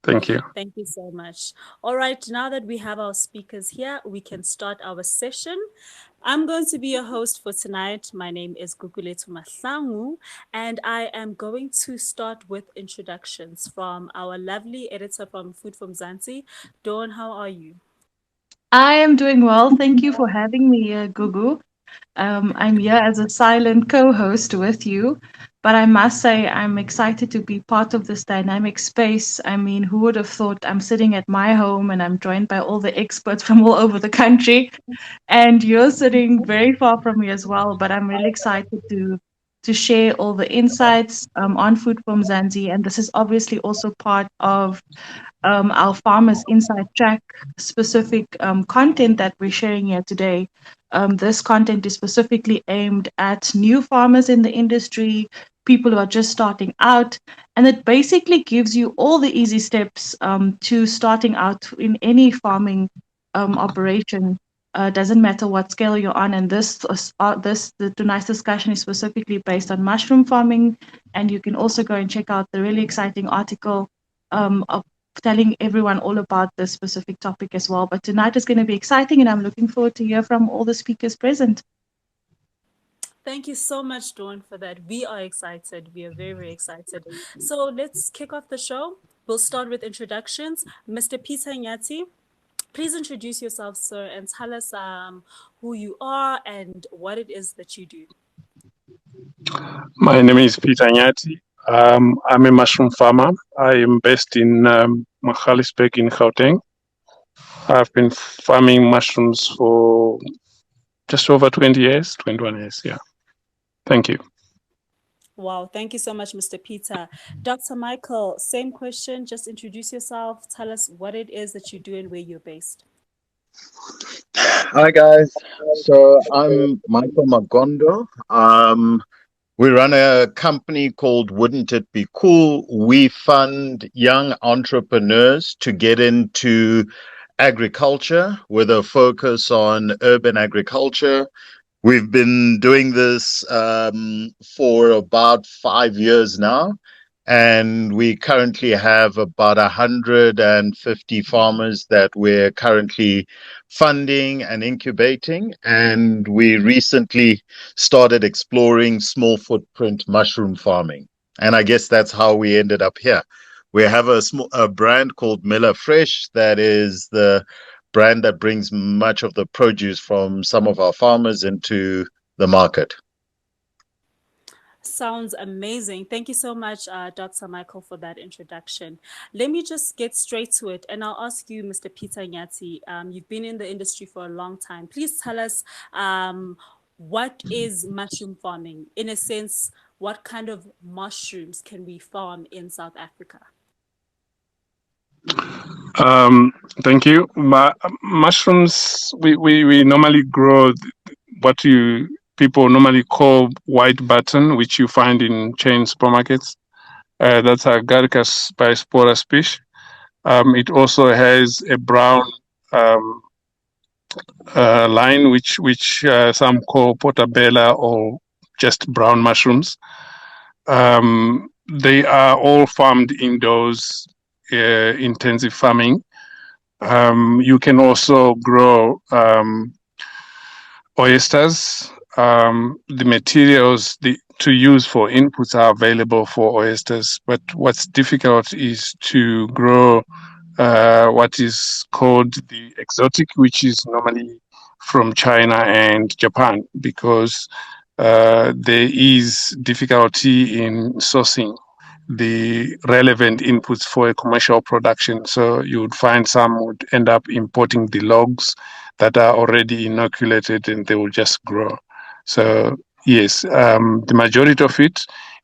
Thank you. Thank you so much. All right, now that we have our speakers here, we can start our session. I'm going to be your host for tonight. My name is Guguletu Mahlangu, and I am going to start with introductions from our lovely editor from Food from Zanzi. Dawn, how are you? I am doing well. Thank you for having me here, Gugu. I'm here as a silent co host with you, but I must say I'm excited to be part of this dynamic space. I mean, who would have thought I'm sitting at my home and I'm joined by all the experts from all over the country, and you're sitting very far from me as well. But I'm really excited to share all the insights on Food from Zanzi, and this is obviously also part of our Farmers Inside Track specific content that we're sharing here today. This content is specifically aimed at new farmers in the industry, people who are just starting out, and it basically gives you all the easy steps to starting out in any farming operation. Doesn't matter what scale you're on, and tonight's discussion is specifically based on mushroom farming, and you can also go and check out the really exciting article of telling everyone all about this specific topic as well. But tonight is going to be exciting, and I'm looking forward to hear from all the speakers present. Thank you so much, Dawn, for that. We are excited. We are very, very excited. So let's kick off the show. We'll start with introductions. Mr. Peter Nyati, please introduce yourself, sir, and tell us who you are and what it is that you do. My name is Peter Nyati. I'm a mushroom farmer. I am based in Magaliesberg in Gauteng. I've been farming mushrooms for just over 20 years, 21 years, yeah. Thank you. Wow, thank you so much, Mr. Peter. Dr. Michael, same question. Just introduce yourself. Tell us what it is that you do and where you're based. Hi guys. So I'm Michael Magondo. We run a company called Wouldn't It Be Cool? We fund young entrepreneurs to get into agriculture with a focus on urban agriculture. We've been doing this for about 5 years now, and we currently have about 150 farmers that we're currently funding and incubating. And we recently started exploring small footprint mushroom farming. And I guess that's how we ended up here. We have a brand called Miller Fresh that is the brand that brings much of the produce from some of our farmers into the market. Sounds amazing. Thank you so much, Dr. Michael, for that introduction. Let me just get straight to it, and I'll ask you, Mr. Peter Nyati. You've been in the industry for a long time. Please tell us what is mushroom farming? In a sense, what kind of mushrooms can we farm in South Africa? Thank you. Mushrooms, we normally grow what people normally call white button, which you find in chain supermarkets. That's Agaricus bispora species. It also has a brown line, which some call portabella or just brown mushrooms. They are all farmed indoors, intensive farming. You can also grow oysters. The materials to use for inputs are available for oysters, but what's difficult is to grow what is called the exotic, which is normally from China and Japan, because there is difficulty in sourcing the relevant inputs for a commercial production. So you would find some would end up importing the logs that are already inoculated and they will just grow. So yes, the majority of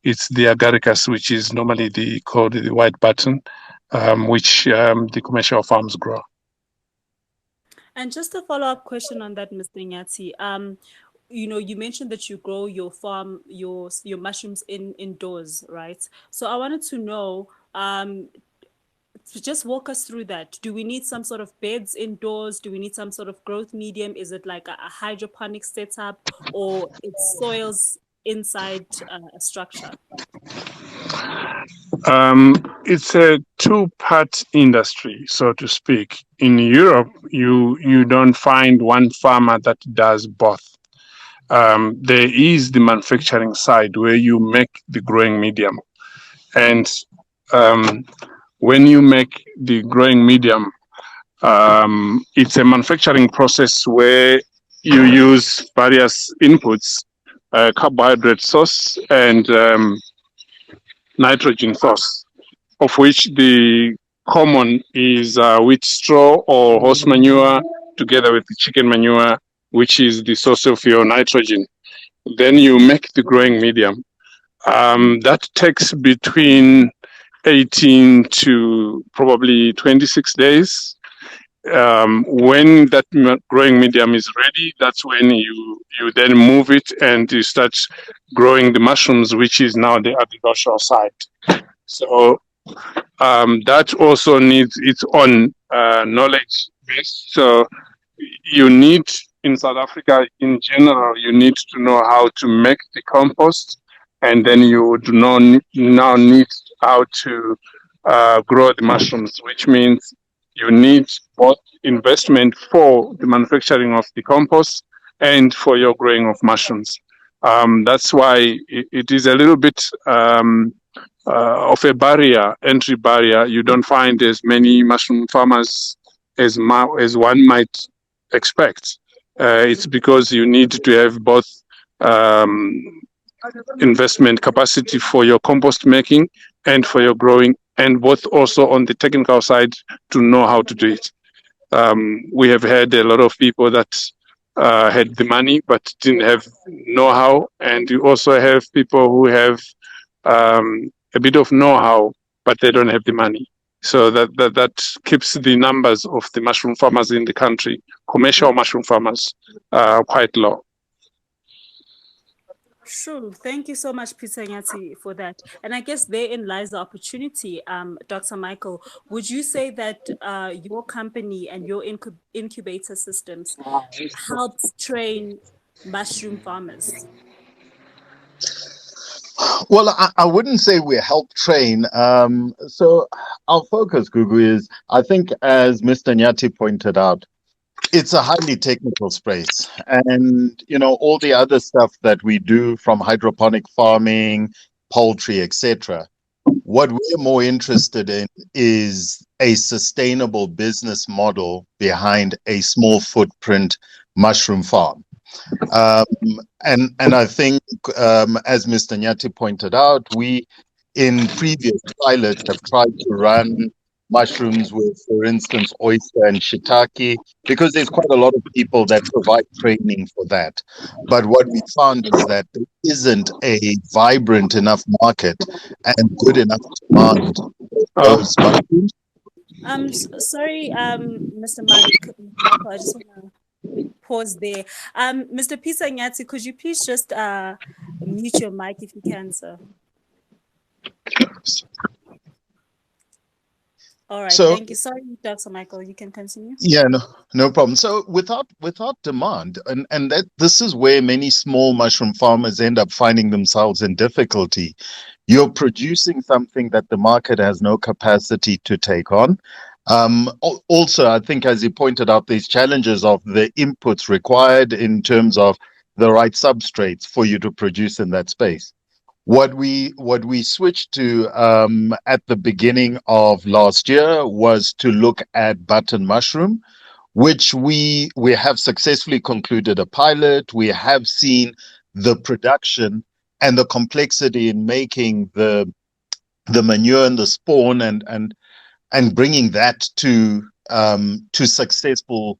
it's the agaricus, which is normally called the white button, which the commercial farms grow. And just a follow-up question on that, Mr. Nyati. You mentioned that you grow your farm, your mushrooms indoors, right? So I wanted to know, to just walk us through that. Do we need some sort of beds indoors? Do we need some sort of growth medium? Is it like a hydroponic setup, or it's soils inside a structure? It's a two-part industry, so to speak. In Europe, you don't find one farmer that does both. There is the manufacturing side where you make the growing medium, and um, when you make the growing medium, it's a manufacturing process where you use various inputs, carbohydrate source and nitrogen source, of which the common is wheat straw or horse manure together with the chicken manure, which is the source of your nitrogen. Then you make the growing medium. That takes between 18 to probably 26 days. When that growing medium is ready, that's when you then move it and you start growing the mushrooms, which is now the agricultural side. So that also needs its own knowledge base. So you need, in South Africa in general, you need to know how to make the compost, and then you do not now need how to grow the mushrooms, which means you need both investment for the manufacturing of the compost and for your growing of mushrooms. That's why it is a little bit of a barrier, entry barrier. You don't find as many mushroom farmers as one might expect. It's because you need to have both um, investment capacity for your compost making and for your growing, and both also on the technical side to know how to do it. We have had a lot of people that had the money but didn't have know-how, and you also have people who have a bit of know-how but they don't have the money. So that keeps the numbers of the mushroom farmers in the country, commercial mushroom farmers, quite low. Sure. Thank you so much, Peter Nyati, for that. And I guess therein lies the opportunity, Dr. Michael. Would you say that your company and your incubator systems helps train mushroom farmers? Well, I wouldn't say we help train. So our focus, Gugu, is, I think, as Mr. Nyati pointed out, it's a highly technical space. And, all the other stuff that we do from hydroponic farming, poultry, etc. What we're more interested in is a sustainable business model behind a small footprint mushroom farm. Um, and I think, as Mr. Nyati pointed out, we in previous pilots have tried to run mushrooms with, for instance, oyster and shiitake, because there's quite a lot of people that provide training for that. But what we found is that there isn't a vibrant enough market and good enough demand for those mushrooms. Sorry, Mr. Michael, I just want to pause there. Mr. Peter Nyati, could you please just mute your mic if you can, sir? All right, thank you. Sorry, Dr. Michael, you can continue. Yeah, no problem. So without demand, and that this is where many small mushroom farmers end up finding themselves in difficulty. You're producing something that the market has no capacity to take on. Also, I think, as you pointed out, these challenges of the inputs required in terms of the right substrates for you to produce in that space. What we switched to at the beginning of last year was to look at button mushroom, which we have successfully concluded a pilot. We have seen the production and the complexity in making the manure and the spawn and bringing that to successful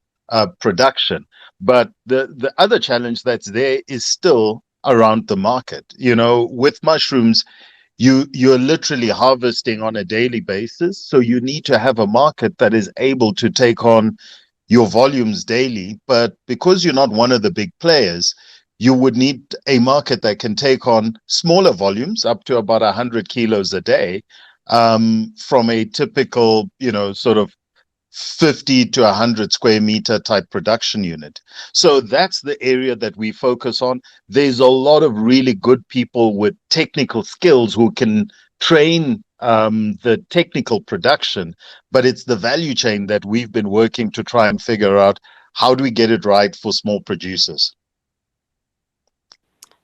production. But the other challenge that's there is still around the market. With mushrooms, you're literally harvesting on a daily basis, so you need to have a market that is able to take on your volumes daily. But because you're not one of the big players, you would need a market that can take on smaller volumes up to about 100 kilos a day, from a typical, sort of 50 to 100 square meter type production unit. So that's the area that we focus on. There's a lot of really good people with technical skills who can train the technical production, but it's the value chain that we've been working to try and figure out how do we get it right for small producers.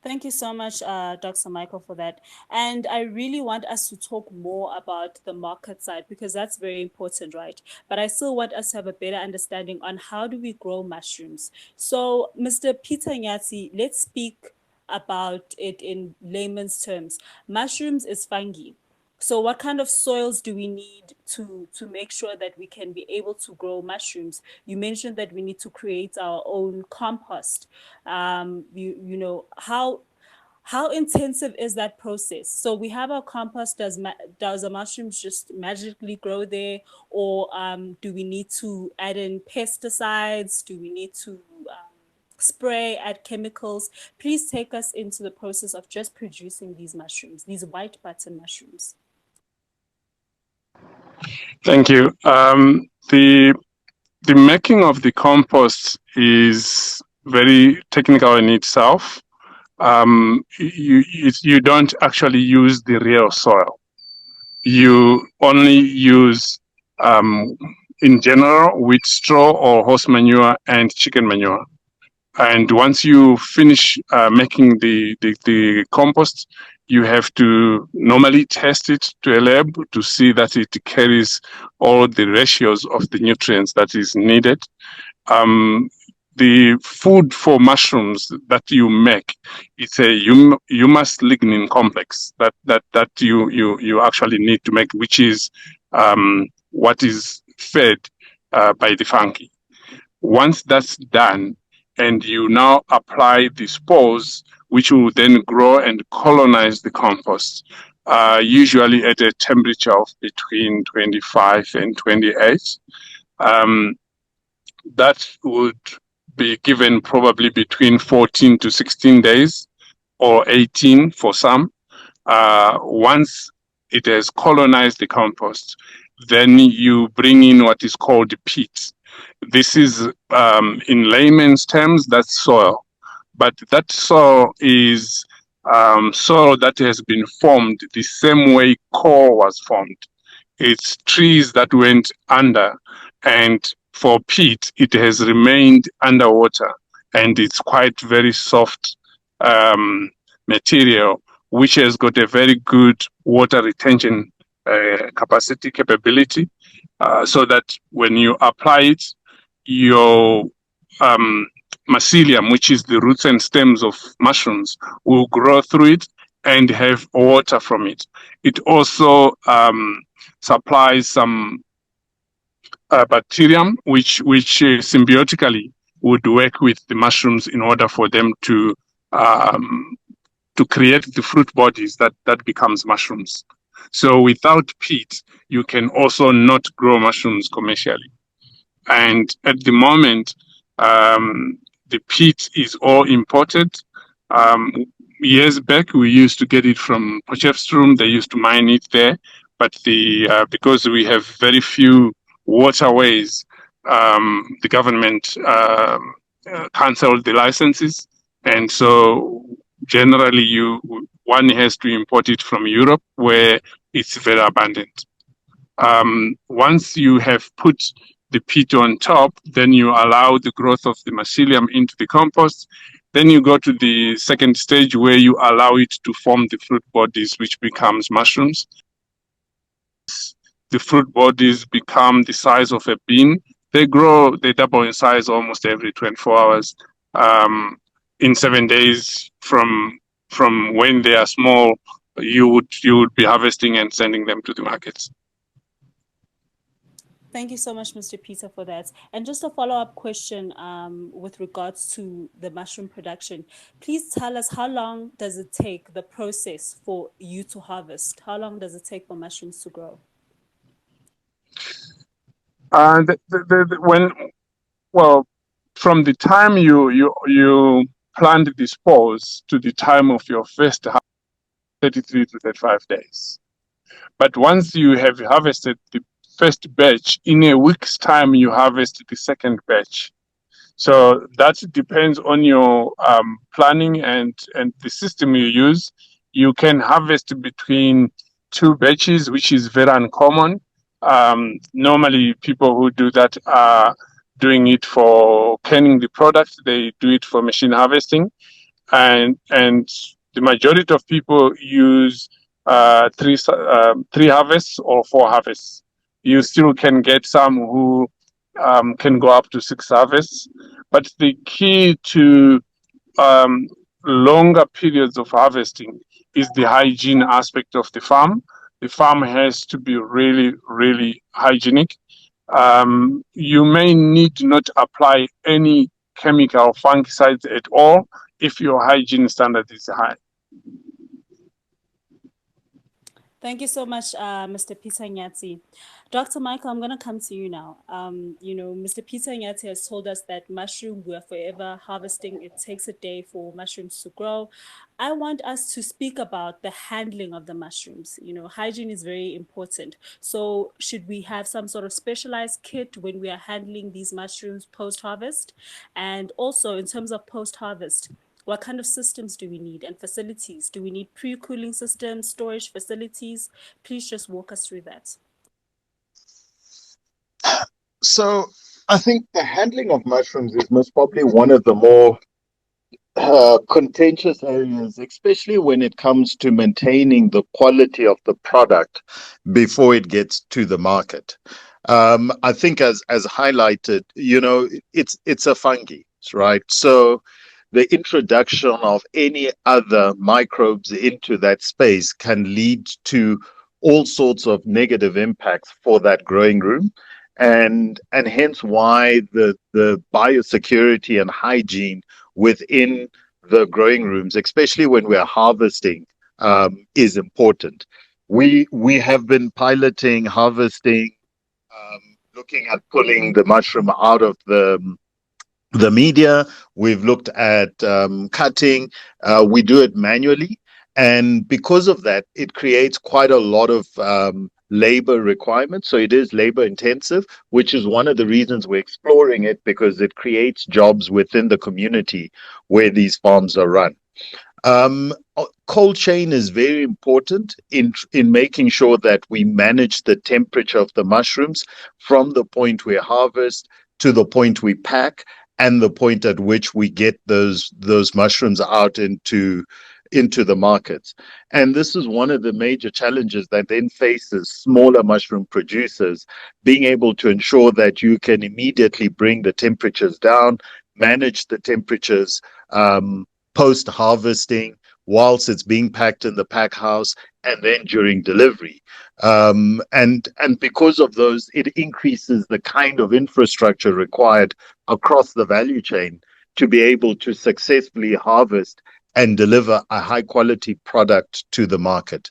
Thank you so much, Dr. Michael, for that. And I really want us to talk more about the market side because that's very important, right? But I still want us to have a better understanding on how do we grow mushrooms. So, Mr. Peter Nyatsi, let's speak about it in layman's terms. Mushrooms is fungi. So what kind of soils do we need to make sure that we can be able to grow mushrooms? You mentioned that we need to create our own compost. You know, how intensive is that process? So we have our compost. Does the mushrooms just magically grow there, or do we need to add in pesticides? Do we need to spray, add chemicals? Please take us into the process of just producing these mushrooms, these white button mushrooms. Thank you. The making of the compost is very technical in itself. You don't actually use the real soil. You only use, in general, wheat straw or horse manure and chicken manure. And once you finish making the compost, you have to normally test it to a lab to see that it carries all the ratios of the nutrients that is needed. The food for mushrooms that you make, it's a humus lignin complex that you actually need to make, which is what is fed by the fungi. Once that's done, and you now apply the spores, which will then grow and colonize the compost, usually at a temperature of between 25 and 28. That would be given probably between 14 to 16 days or 18 for some. Once it has colonized the compost, then you bring in what is called peat. This is, in layman's terms, that's soil. But that soil is soil that has been formed the same way coal was formed. It's trees that went under, and for peat, it has remained underwater, and it's quite very soft material, which has got a very good water retention capability, so that when you apply it, your mycelium, which is the roots and stems of mushrooms, will grow through it and have water from it. It also supplies some bacterium, which symbiotically would work with the mushrooms in order for them to create the fruit bodies that becomes mushrooms. So without peat, you can also not grow mushrooms commercially. And at the moment, the peat is all imported. Years back, we used to get it from Potchefstroom. They used to mine it there, but because we have very few waterways, the government cancelled the licenses, and so generally one has to import it from Europe, where it's very abundant. Once you have put the peat on top, then you allow the growth of the mycelium into the compost. Then you go to the second stage where you allow it to form the fruit bodies, which becomes mushrooms. The fruit bodies become the size of a bean. They double in size almost every 24 hours. In 7 days from when they are small, you would be harvesting and sending them to the markets. Thank you so much, Mr. Peter, for that. And just a follow-up question with regards to the mushroom production. Please tell us, how long does it take, the process for you to harvest? How long does it take for mushrooms to grow? From the time you plant the spores to the time of your first harvest, 33 to 35 days. But once you have harvested the first batch, in a week's time, you harvest the second batch. So that depends on your planning and the system you use. You can harvest between two batches, which is very uncommon. Normally, people who do that are doing it for canning the product. They do it for machine harvesting, and the majority of people use three harvests or four harvests. You still can get some who can go up to six harvests, but the key to um, longer periods of harvesting is the hygiene aspect of the farm. The farm has to be really, really hygienic. You may need not apply any chemical fungicides at all if your hygiene standard is high. Thank you so much, Mr. Peter Nyati. Dr. Michael, I'm going to come to you now. Mr. Peter Nyati has told us that mushroom, we are forever harvesting. It takes a day for mushrooms to grow. I want us to speak about the handling of the mushrooms. Hygiene is very important. So should we have some sort of specialized kit when we are handling these mushrooms post-harvest? And also in terms of post-harvest, what kind of systems do we need and facilities? Do we need pre-cooling systems, storage facilities? Please just walk us through that. So I think the handling of mushrooms is most probably one of the more contentious areas, especially when it comes to maintaining the quality of the product before it gets to the market. I think, as highlighted, it's a fungi, right? So the introduction of any other microbes into that space can lead to all sorts of negative impacts for that growing room. And hence why the biosecurity and hygiene within the growing rooms, especially when we're harvesting, is important. We have been piloting harvesting, looking at pulling the mushroom out of the media. We've looked at cutting. We do it manually, and because of that, it creates quite a lot of labor requirements. So it is labor intensive, which is one of the reasons we're exploring it, because it creates jobs within the community where these farms are run. Cold chain is very important in making sure that we manage the temperature of the mushrooms from the point we harvest to the point we pack, and the point at which we get those mushrooms out into the markets. And this is one of the major challenges that then faces smaller mushroom producers, being able to ensure that you can immediately bring the temperatures down, manage the temperatures post harvesting, whilst it's being packed in the pack house, and then during delivery. And because of those, it increases the kind of infrastructure required across the value chain to be able to successfully harvest and deliver a high quality product to the market.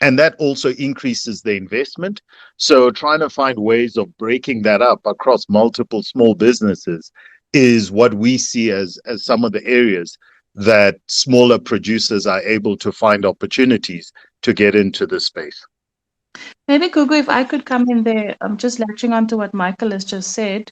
And that also increases the investment. So trying to find ways of breaking that up across multiple small businesses is what we see as some of the areas that smaller producers are able to find opportunities to get into this space. Maybe, Gugu, if I could come in there, just latching on to what Michael has just said.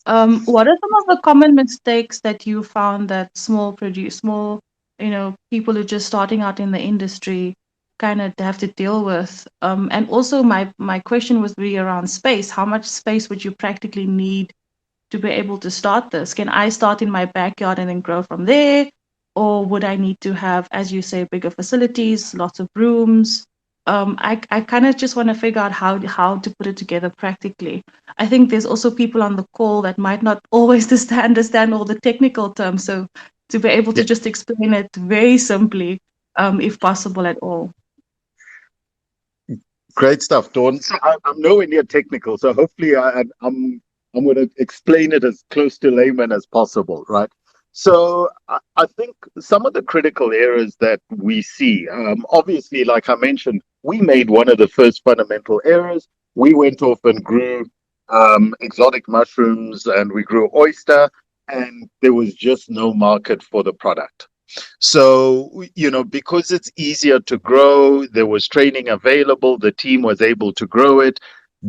What are some of the common mistakes that you found that small, people who are just starting out in the industry kind of have to deal with? And also my question was really around space. How much space would you practically need to be able to start this? Can I start in my backyard and then grow from there? Or would I need to have, as you say, bigger facilities, lots of rooms? I kind of just want to figure out how to put it together practically. I think there's also people on the call that might not always understand all the technical terms. So to be able to just explain it very simply, if possible at all. Great stuff, Dawn. So I'm nowhere near technical, so hopefully I'm going to explain it as close to layman as possible, right? So I think some of the critical areas that we see, obviously, like I mentioned, we made one of the first fundamental errors. We went off and grew exotic mushrooms, and we grew oyster, and there was just no market for the product. So, because it's easier to grow, there was training available, the team was able to grow it,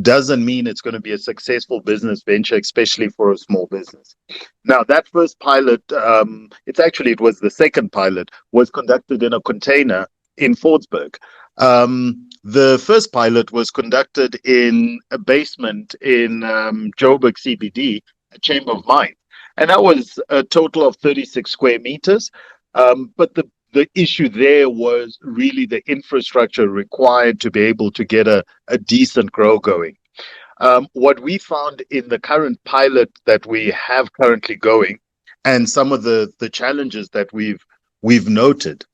doesn't mean it's going to be a successful business venture, especially for a small business. Now, that first pilot, it was the second pilot, was conducted in a container in Fordsburg. The first pilot was conducted in a basement in Joburg CBD, a Chamber of Mines, and that was a total of 36 square meters. But the issue there was really the infrastructure required to be able to get a decent grow going. What we found in the current pilot that we have currently going, and some of the challenges that we've noted,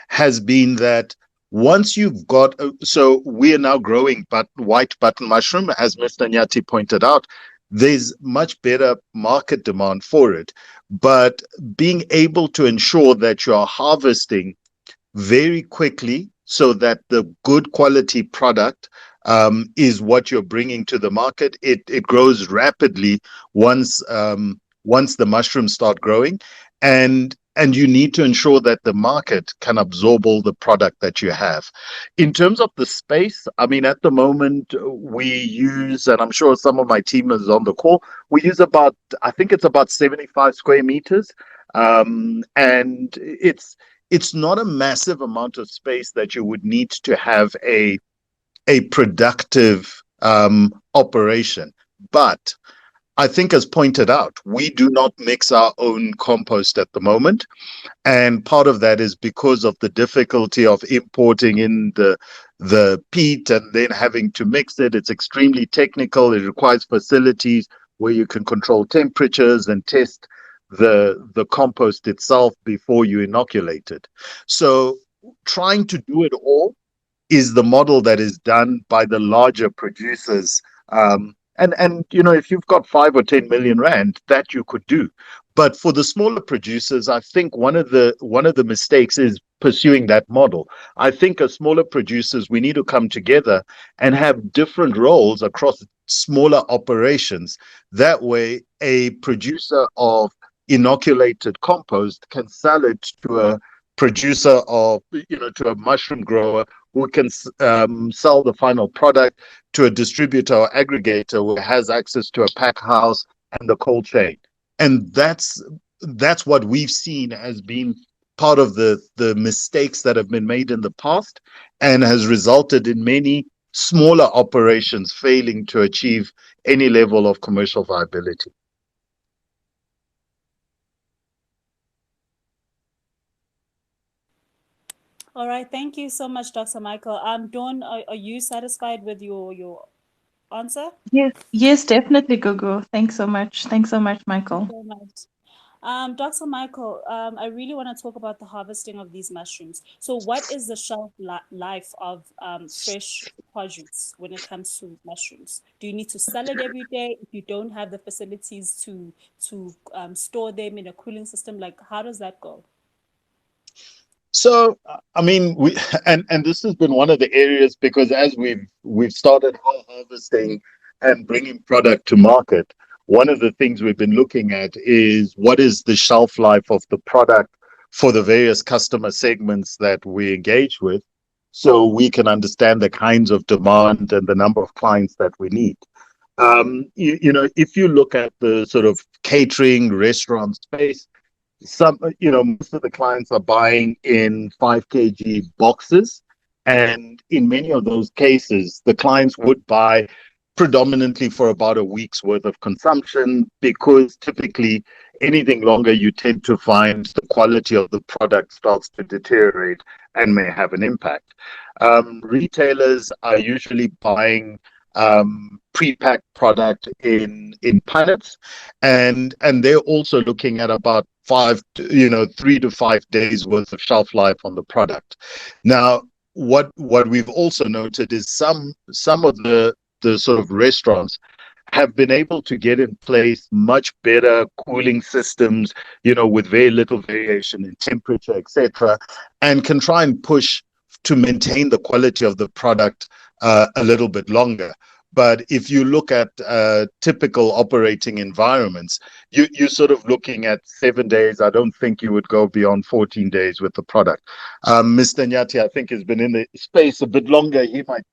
has been that once you've got, so we are now growing white button mushroom, as Mr. Nyati pointed out. There's much better market demand for it, but being able to ensure that you are harvesting very quickly so that the good quality product is what you're bringing to the market. It grows rapidly once the mushrooms start growing, and you need to ensure that the market can absorb all the product that you have. In terms of the space, I mean, at the moment we use, and I'm sure some of my team is on the call, we use about, I think it's about 75 square meters, and it's not a massive amount of space that you would need to have a productive operation. But I think, as pointed out, we do not mix our own compost at the moment. And part of that is because of the difficulty of importing in the peat and then having to mix it. It's extremely technical. It requires facilities where you can control temperatures and test the compost itself before you inoculate it. So trying to do it all is the model that is done by the larger producers. And you know, if you've got 5 or 10 million rand, that you could do. But for the smaller producers, I think one of the mistakes is pursuing that model. I think as smaller producers, we need to come together and have different roles across smaller operations. That way, a producer of inoculated compost can sell it to a producer of, you know, to a mushroom grower who can sell the final product to a distributor or aggregator who has access to a pack house and the cold chain. And that's what we've seen as being part of the mistakes that have been made in the past, and has resulted in many smaller operations failing to achieve any level of commercial viability. All right, thank you so much, Dr. Michael. Dawn, are you satisfied with your answer? Yes, definitely, Gugu. Thanks so much. Thanks so much, Thank you Michael. so much. Dr. Michael, I really want to talk about the harvesting of these mushrooms. So, what is the shelf life of fresh produce when it comes to mushrooms? Do you need to sell it every day if you don't have the facilities to store them in a cooling system? Like, how does that go? So, I mean, and this has been one of the areas, because as we've started harvesting and bringing product to market, one of the things we've been looking at is what is the shelf life of the product for the various customer segments that we engage with, so we can understand the kinds of demand and the number of clients that we need. You know, if you look at the sort of catering restaurant space, most of the clients are buying in 5 kg boxes, and in many of those cases the clients would buy predominantly for about a week's worth of consumption, because typically anything longer, you tend to find the quality of the product starts to deteriorate and may have an impact. Retailers are usually buying pre-packed product in pallets, and they're also looking at about 3 to 5 days worth of shelf life on the product. Now, what we've also noted is some of the sort of restaurants have been able to get in place much better cooling systems, with very little variation in temperature, etc., and can try and push to maintain the quality of the product a little bit longer. But if you look at typical operating environments, you're sort of looking at 7 days. I don't think you would go beyond 14 days with the product. Mr. Nyati, I think, has been in the space a bit longer. He might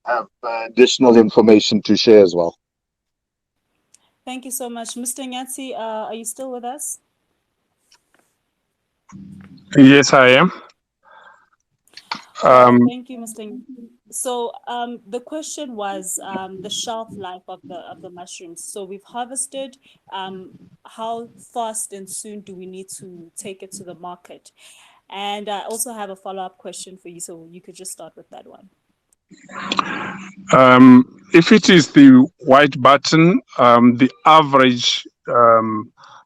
have additional information to share as well. Thank you so much. Mr. Nyati, are you still with us? Yes, I am. Thank you, Mr. Nyati. So the question was the shelf life of the mushrooms. So we've harvested. How fast and soon do we need to take it to the market? And I also have a follow-up question for you, so you could just start with that one. If it is the white button, the average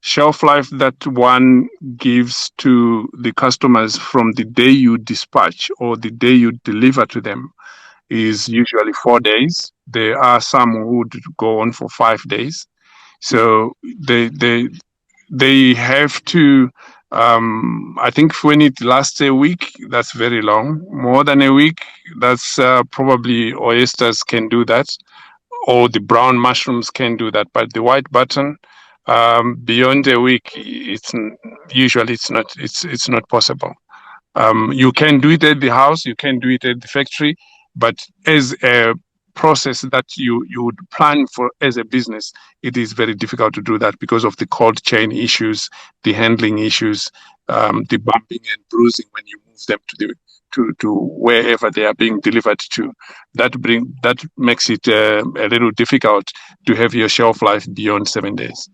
shelf life that one gives to the customers from the day you dispatch or the day you deliver to them is usually 4 days. There are some who would go on for 5 days. So they have to. I think when it lasts a week, that's very long. More than a week, that's probably oysters can do that, or the brown mushrooms can do that. But the white button, beyond a week, usually it's not possible. You can do it at the house, you can do it at the factory, but as a process that you would plan for as a business, it is very difficult to do that because of the cold chain issues, the handling issues, the bumping and bruising when you move them to wherever they are being delivered to. That makes it a little difficult to have your shelf life beyond 7 days.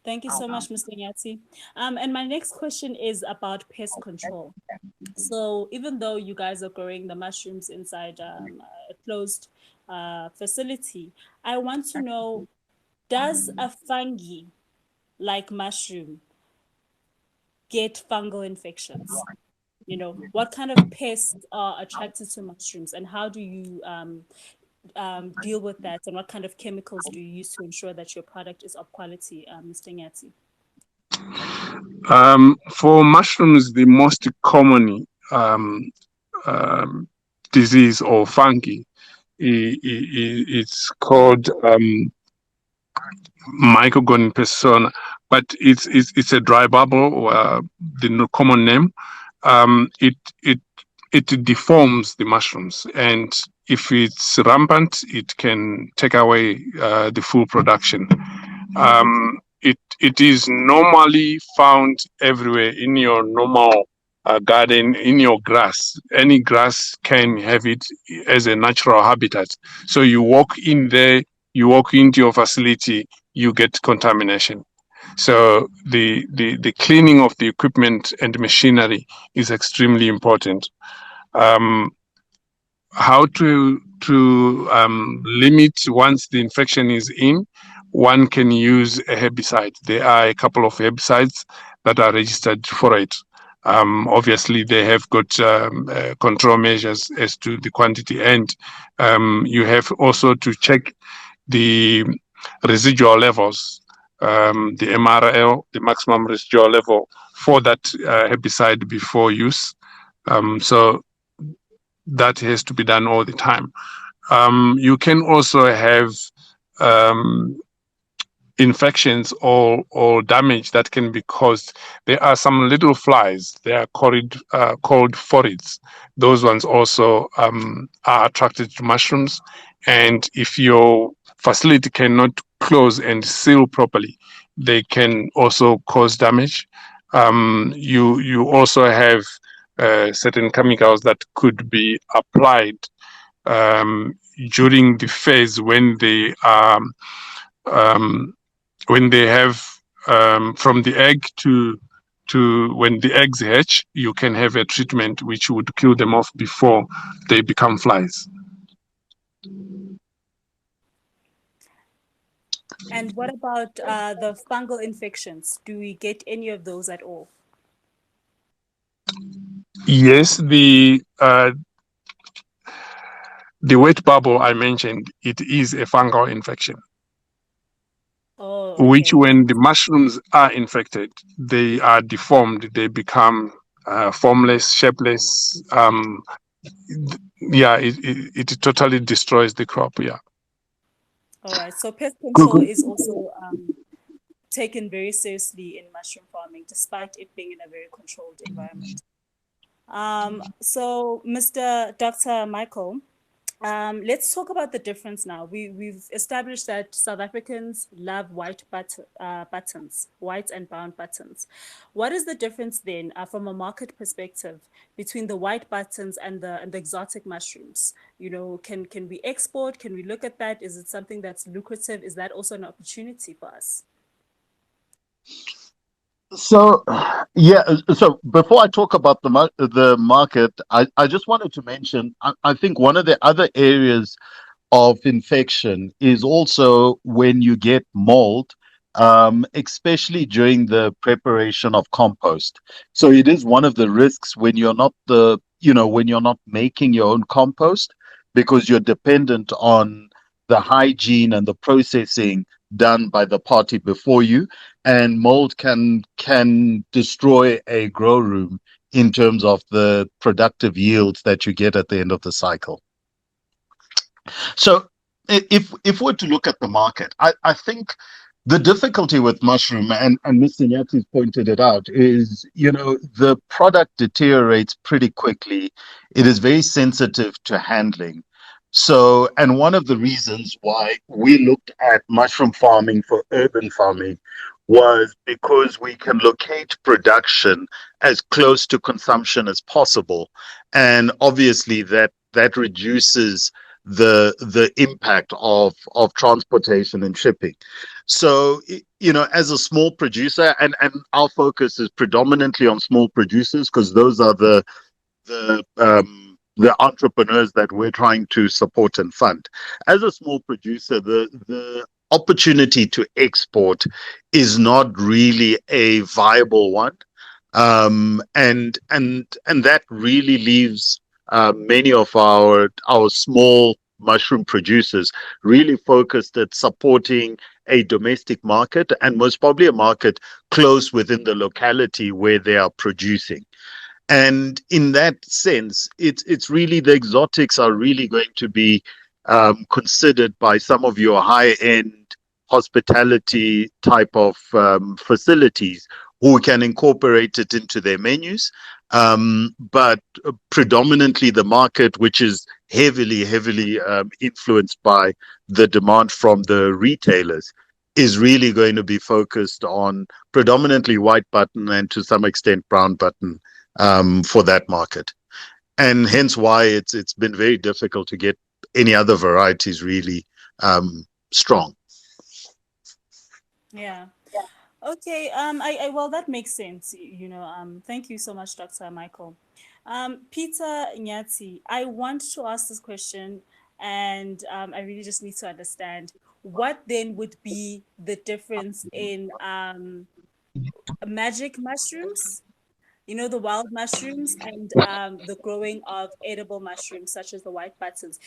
Thank you so much, Mr. Nyati. And my next question is about pest control. So even though you guys are growing the mushrooms inside a closed facility, I want to know, does a fungi like mushroom get fungal infections? You know, what kind of pests are attracted to mushrooms, and how do you deal with that? And what kind of chemicals do you use to ensure that your product is of quality, Mr. Nyati? For mushrooms, the most common um, disease or fungi, it's called Mycogon persona, but it's a dry bubble, the common name. It it deforms the mushrooms, and if it's rampant, it can take away the full production. It is normally found everywhere in your normal garden, in your grass. Any grass can have it as a natural habitat. So you walk in there, you walk into your facility, you get contamination. So the cleaning of the equipment and machinery is extremely important. Um, how to limit once the infection is in, one can use a herbicide. There are a couple of herbicides that are registered for it. Obviously they have got control measures as to the quantity, and you have also to check the residual levels, the MRL, the maximum residual level for that herbicide before use. So that has to be done all the time. You can also have um, infections or damage that can be caused. There are some little flies. They are called phorids. Those ones also are attracted to mushrooms. And if your facility cannot close and seal properly, they can also cause damage. You also have certain chemicals that could be applied um, during the phase um, when they have from the egg to when the eggs hatch. You can have a treatment which would kill them off before they become flies. And what about the fungal infections? Do we get any of those at all? Yes, the wet bubble I mentioned, it is a fungal infection, Oh, which okay. when the mushrooms are infected, they are deformed. They become formless, shapeless. Yeah, it totally destroys the crop. Yeah. All right. So pest control Google. is also taken very seriously in mushroom farming, despite it being in a very controlled environment. So, Mr. Dr. Michael, Let's talk about the difference now. We've established that South Africans love buttons, white and brown buttons. What is the difference then, from a market perspective, between the white buttons and the exotic mushrooms? Can we export? Can we look at that? Is it something that's lucrative? Is that also an opportunity for us? So, yeah. So before I talk about the market, I just wanted to mention. I think one of the other areas of infection is also when you get mold, especially during the preparation of compost. So it is one of the risks when you're not when you're not making your own compost, because you're dependent on the hygiene and the processing done by the party before you, and mold can destroy a grow room in terms of the productive yields that you get at the end of the cycle. So if we're to look at the market, I think the difficulty with mushroom, and Mr. Nyati's pointed it out, is, the product deteriorates pretty quickly. It is very sensitive to handling. So, and one of the reasons why we looked at mushroom farming for urban farming was because we can locate production as close to consumption as possible. And obviously that reduces the impact of transportation and shipping. So, as a small producer, and our focus is predominantly on small producers, because those are the entrepreneurs that we're trying to support and fund. As a small producer, the opportunity to export is not really a viable one, and that really leaves many of our small mushroom producers really focused at supporting a domestic market, and most probably a market close within the locality where they are producing. And in that sense, it's really, the exotics are really going to be considered by some of your high end hospitality type of facilities who can incorporate it into their menus. But predominantly the market, which is heavily influenced by the demand from the retailers, is really going to be focused on predominantly white button and to some extent brown button for that market, and hence why it's been very difficult to get any other varieties really strong. Yeah. Okay. Well, that makes sense. Thank you so much, Dr. Michael. Peter Nyati, I want to ask this question, and I really just need to understand what then would be the difference in magic mushrooms, the wild mushrooms, and the growing of edible mushrooms such as the white buttons.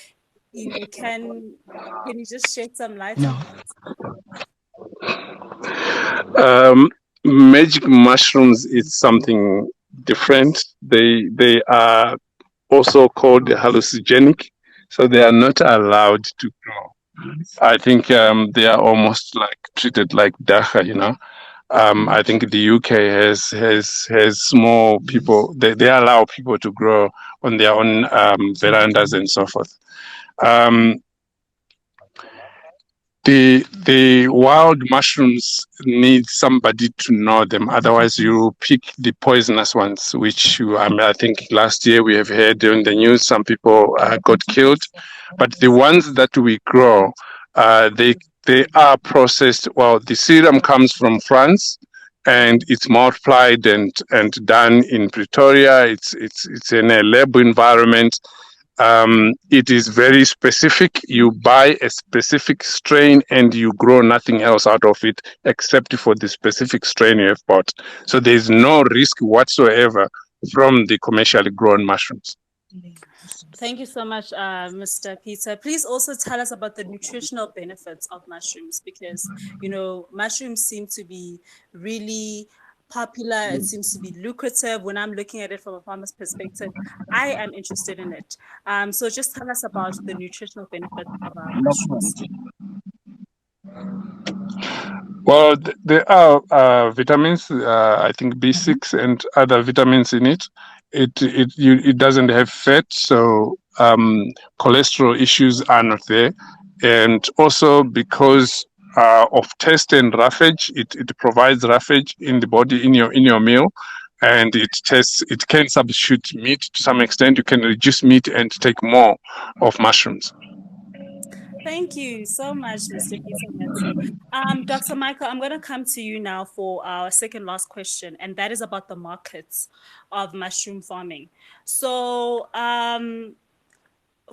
Can you just shed some light on that? Um, Magic mushrooms is something different. They are also called hallucinogenic, so they are not allowed to grow. I think they are almost like treated like dacha. I think the UK has more people. They allow people to grow on their own verandas and so forth. Um, the wild mushrooms need somebody to know them. Otherwise, you pick the poisonous ones, which I think last year we have heard on the news some people got killed. But the ones that we grow, they are processed. Well, the serum comes from France, and it's multiplied and done in Pretoria. It's in a lab environment. It is very specific. You buy a specific strain and you grow nothing else out of it except for the specific strain you have bought. So there's no risk whatsoever from the commercially grown mushrooms. Thank you so much, Mr. Peter. Please also tell us about the nutritional benefits of mushrooms, because, mushrooms seem to be really popular. It seems to be lucrative. When I'm looking at it from a farmer's perspective, I am interested in it. So just tell us about the nutritional benefits of our mushrooms. Well, there are vitamins, I think B6 and other vitamins in it. It doesn't have fat, so cholesterol issues are not there, and also because of taste and roughage, it provides roughage in the body in your meal, and it can substitute meat to some extent. You can reduce meat and take more of mushrooms. Thank you so much, Mr. Peter Nyati. Dr. Michael, I'm going to come to you now for our second last question, and that is about the markets of mushroom farming. So,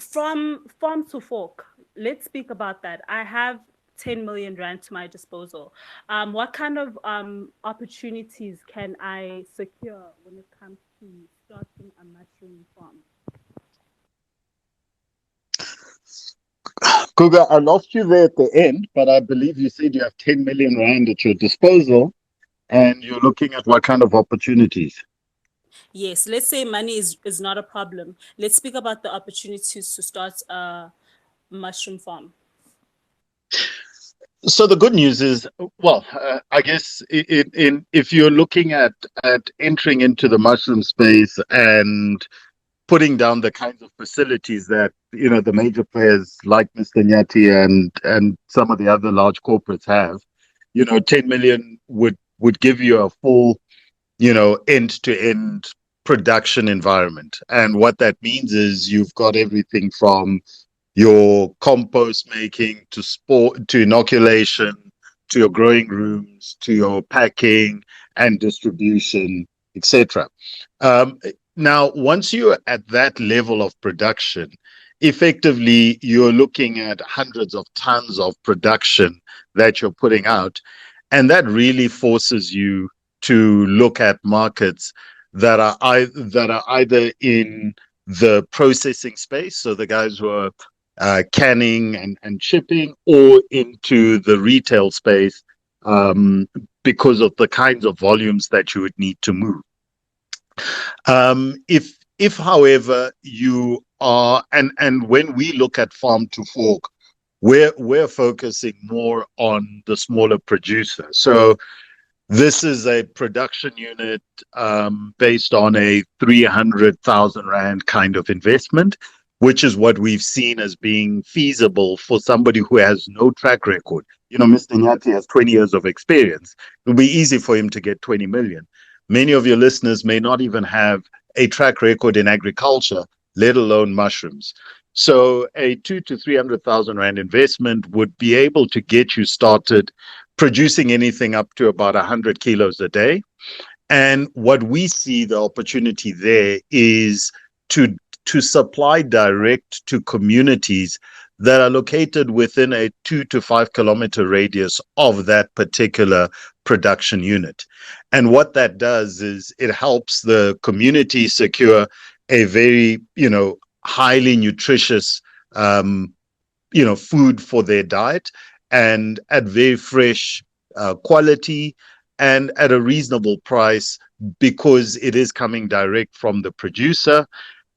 from farm to fork, let's speak about that. I have 10 million rand to my disposal. What kind of opportunities can I secure when it comes to starting a mushroom farm? Kuga, I lost you there at the end, but I believe you said you have 10 million rand at your disposal and you're looking at what kind of opportunities. Yes, let's say money is not a problem. Let's speak about the opportunities to start a mushroom farm. So the good news is, well, I guess if you're looking at entering into the mushroom space and putting down the kinds of facilities that the major players like Mr. Nyati and some of the other large corporates have, 10 million would give you a full, end to end production environment. And what that means is you've got everything from your compost making to sport to inoculation to your growing rooms to your packing and distribution, etc. Now, once you're at that level of production, effectively you're looking at hundreds of tons of production that you're putting out, and that really forces you to look at markets that are either in the processing space, so the guys who are canning and shipping, or into the retail space, because of the kinds of volumes that you would need to move. If however you are, and when we look at farm to fork, we're focusing more on the smaller producer. So this is a production unit based on a 300,000 Rand kind of investment, which is what we've seen as being feasible for somebody who has no track record. Mr. Nyati has 20 years of experience. It'll be easy for him to get 20 million. Many of your listeners may not even have a track record in agriculture, let alone mushrooms. So a 200,000 to 300,000 Rand investment would be able to get you started producing anything up to about 100 kilos a day. And what we see the opportunity there is to supply direct to communities that are located within a 2 to 5 kilometer radius of that particular production unit. And what that does is it helps the community secure a very, highly nutritious, food for their diet, and at very fresh quality and at a reasonable price, because it is coming direct from the producer.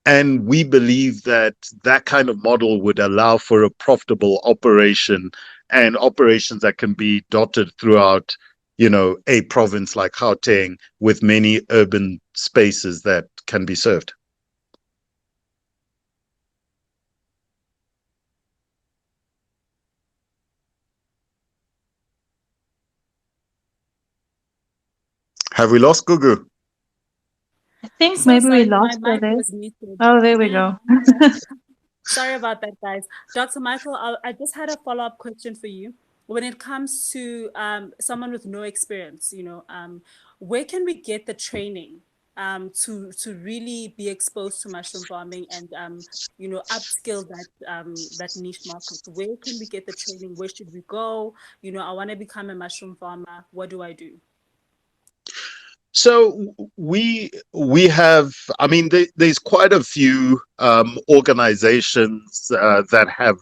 And we believe that that kind of model would allow for a profitable operation, and operations that can be dotted throughout, a province like Gauteng with many urban spaces that can be served. Have we lost Gugu? I think So maybe we sorry, my lost her mic there. was muted. Oh, there we go. Sorry about that, guys. Dr. Michael, I just had a follow-up question for you. When it comes to someone with no experience, where can we get the training to really be exposed to mushroom farming and upskill that niche market? Where can we get the training? Where should we go? I want to become a mushroom farmer. What do I do? So we have, there's quite a few organizations that have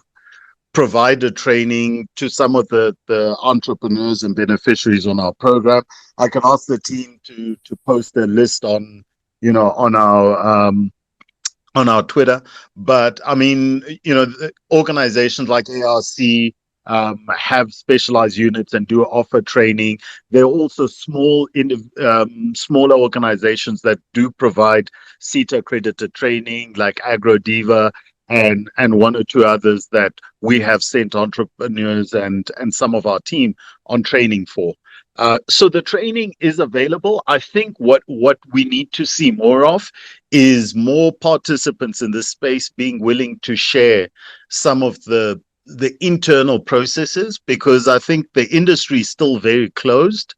provided training to some of the entrepreneurs and beneficiaries on our program. I can ask the team to post a list on our Twitter. But organizations like ARC have specialized units and do offer training. There are also smaller organizations that do provide CETA accredited training, like AgroDiva and one or two others that we have sent entrepreneurs and some of our team on training for. So the training is available. I think what we need to see more of is more participants in this space being willing to share some of the internal processes, because I think the industry is still very closed,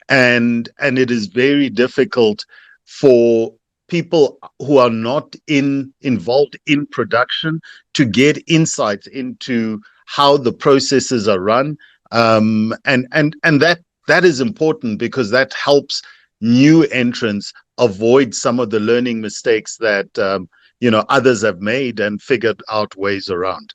and it is very difficult for people who are not involved in production to get insights into how the processes are run, and that is important, because that helps new entrants avoid some of the learning mistakes that others have made and figured out ways around.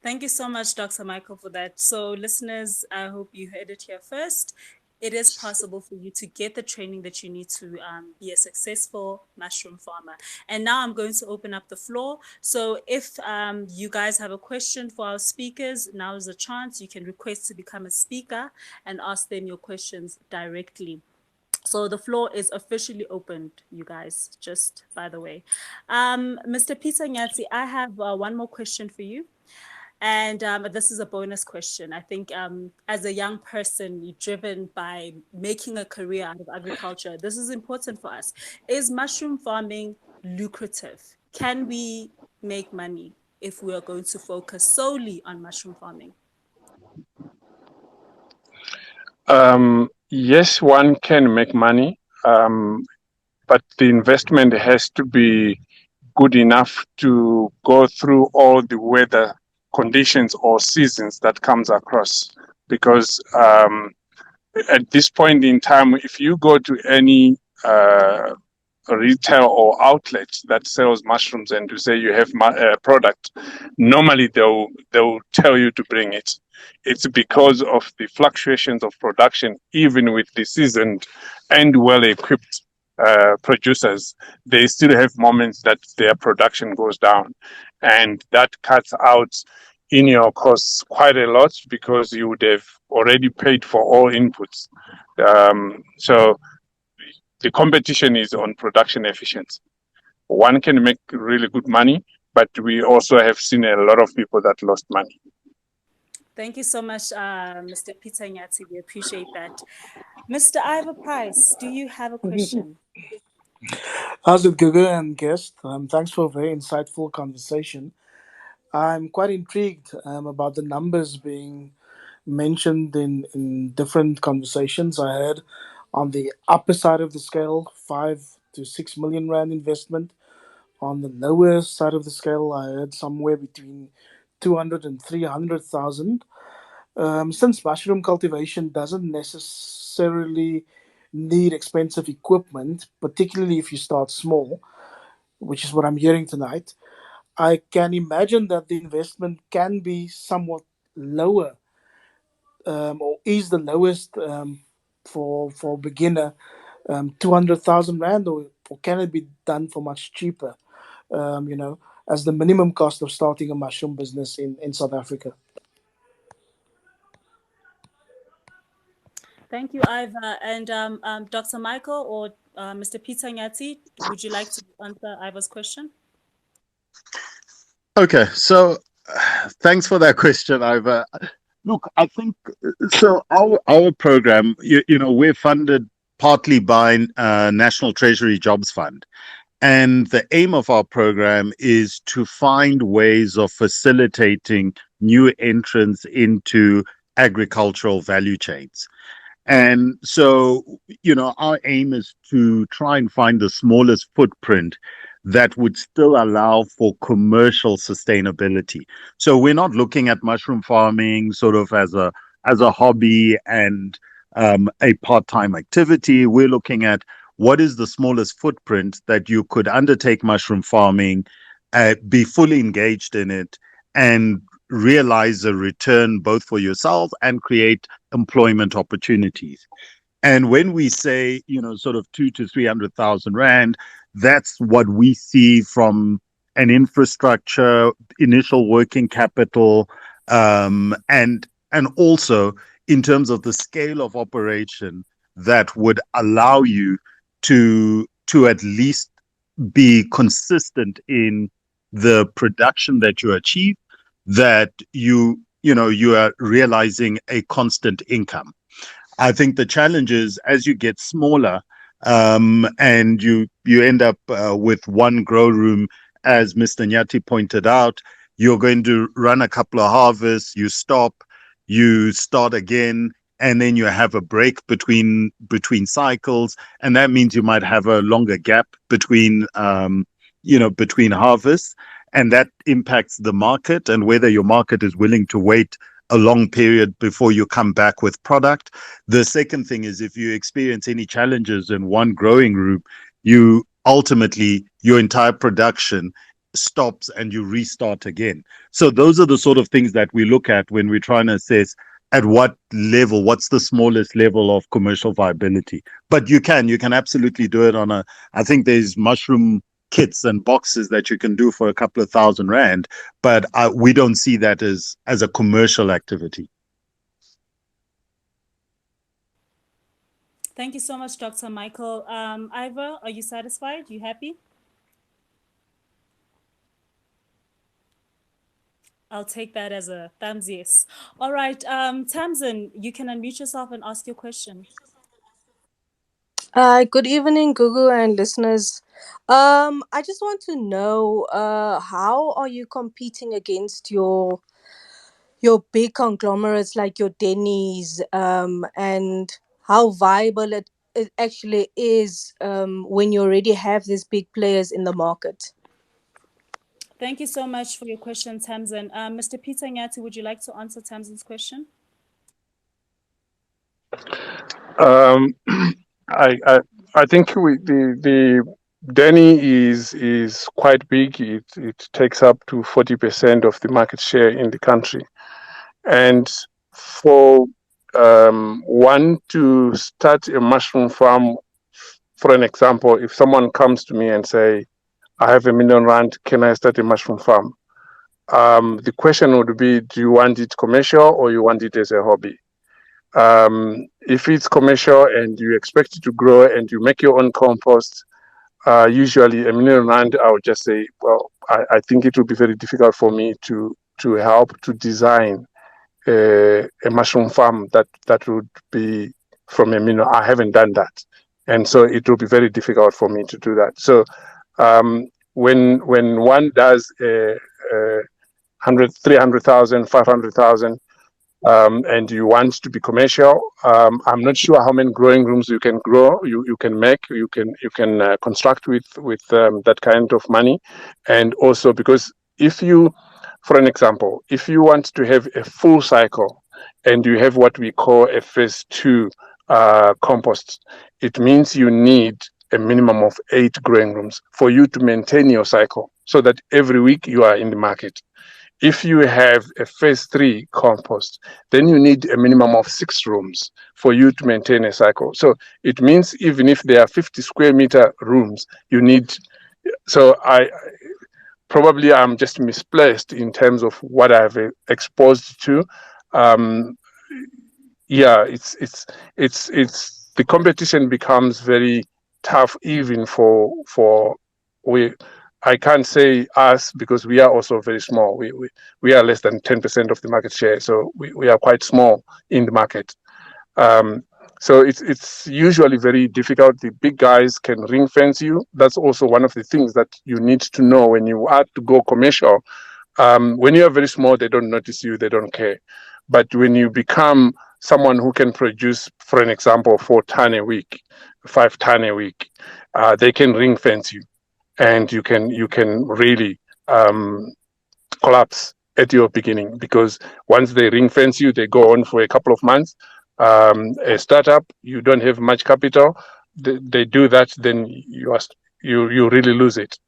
Thank you so much, Dr. Michael, for that. So, listeners, I hope you heard it here first. It is possible for you to get the training that you need to be a successful mushroom farmer. And now I'm going to open up the floor. So if you guys have a question for our speakers, now is the chance. You can request to become a speaker and ask them your questions directly. So the floor is officially opened, you guys, just by the way. Mr. Peter Nyatsi, I have one more question for you. And this is a bonus question. I think as a young person, you're driven by making a career out of agriculture. This is important for us. Is mushroom farming lucrative? Can we make money if we are going to focus solely on mushroom farming? Yes, one can make money, but the investment has to be good enough to go through all the weather conditions or seasons that comes across. Because at this point in time, if you go to any retail or outlet that sells mushrooms and to say you have a product, normally they'll tell you to bring it. It's because of the fluctuations of production, even with the seasoned and well-equipped producers, they still have moments that their production goes down, and that cuts out in your costs quite a lot, because you would have already paid for all inputs. So the competition is on production efficiency. One can make really good money, but we also have seen a lot of people that lost money. Thank you so much, Mr. Peter Nyatsi. We appreciate that. Mr. Ivor Price, do you have a question? How's it, Gugu and guest? Thanks for a very insightful conversation. I'm quite intrigued about the numbers being mentioned in different conversations. I heard on the upper side of the scale, 5 to 6 million rand investment. On the lower side of the scale, I heard somewhere between 200 and 300,000. Since mushroom cultivation doesn't necessarily need expensive equipment, particularly if you start small, which is what I'm hearing tonight, I can imagine that the investment can be somewhat lower, or is the lowest for beginner, 200,000 rand, or can it be done for much cheaper? As the minimum cost of starting a mushroom business in South Africa. Thank you, Ivor. And Dr. Michael or Mr. Peter Nyatsi, would you like to answer Ivor's question? Okay, so thanks for that question, Ivor. Look, I think so. Our program, we're funded partly by National Treasury Jobs Fund, and the aim of our program is to find ways of facilitating new entrants into agricultural value chains. And so, our aim is to try and find the smallest footprint that would still allow for commercial sustainability. So we're not looking at mushroom farming sort of as a hobby and a part-time activity. We're looking at what is the smallest footprint that you could undertake mushroom farming, be fully engaged in it, and realize a return both for yourself and create employment opportunities. And when we say, sort of 2 to 300,000 rand, that's what we see from an infrastructure, initial working capital, and also in terms of the scale of operation that would allow you to at least be consistent in the production that you achieve, that you are realizing a constant income. I think the challenge is as you get smaller, and you end up with one grow room, as Mr. Nyati pointed out, you're going to run a couple of harvests, you stop, you start again, and then you have a break between cycles, and that means you might have a longer gap between harvests, and that impacts the market and whether your market is willing to wait a long period before you come back with product. The second thing is if you experience any challenges in one growing room, you ultimately, your entire production stops and you restart again. So those are the sort of things that we look at when we're trying to assess at what level, what's the smallest level of commercial viability. But you can absolutely do it I think there's mushroom kits and boxes that you can do for a couple of £1,000, but we don't see that as a commercial activity. Thank you so much, Dr. Michael. Ivor, are you satisfied? You happy? I'll take that as a thumbs yes. All right, Tamsin, you can unmute yourself and ask your question. Good evening, Google and listeners. I just want to know, how are you competing against your big conglomerates like your Denny's, and how viable it actually is when you already have these big players in the market? Thank you so much for your question, Tamsin. Mr. Peter Nyati, would you like to answer Tamsin's question? I think the Denny is quite big. It takes up to 40% of the market share in the country, and for one to start a mushroom farm, for an example, if someone comes to me and say, "I have R1 million, can I start a mushroom farm?" The question would be, do you want it commercial or you want it as a hobby? If it's commercial and you expect it to grow and you make your own compost, usually R1 million, I would just say, well, I think it would be very difficult for me to help to design a mushroom farm that would be from R1 million. I haven't done that, and so it will be very difficult for me to do that. So when one does 300,000, 500,000, and you want to be commercial, I'm not sure how many growing rooms you can grow, you can make, you can construct with that kind of money. And also because if you, for an example, if you want to have a full cycle and you have what we call a phase 2 compost, it means you need a minimum of 8 growing rooms for you to maintain your cycle so that every week you are in the market. If you have a phase 3 compost, then you need a minimum of 6 rooms for you to maintain a cycle. So it means even if there are 50 square meter rooms, you need. So I'm just misplaced in terms of what I've exposed to. It's the competition becomes very tough even for we. I can't say us because we are also very small. We are less than 10% of the market share, so we are quite small in the market. So it's usually very difficult. The big guys can ring fence you. That's also one of the things that you need to know when you are to go commercial. When you are very small, they don't notice you, they don't care. But when you become someone who can produce, for an example, 4 ton a week, 5 ton a week, they can ring fence you, and you can really collapse at your beginning, because once they ring fence you, they go on for a couple of months. A startup, you don't have much capital. They do that, then you really lose it.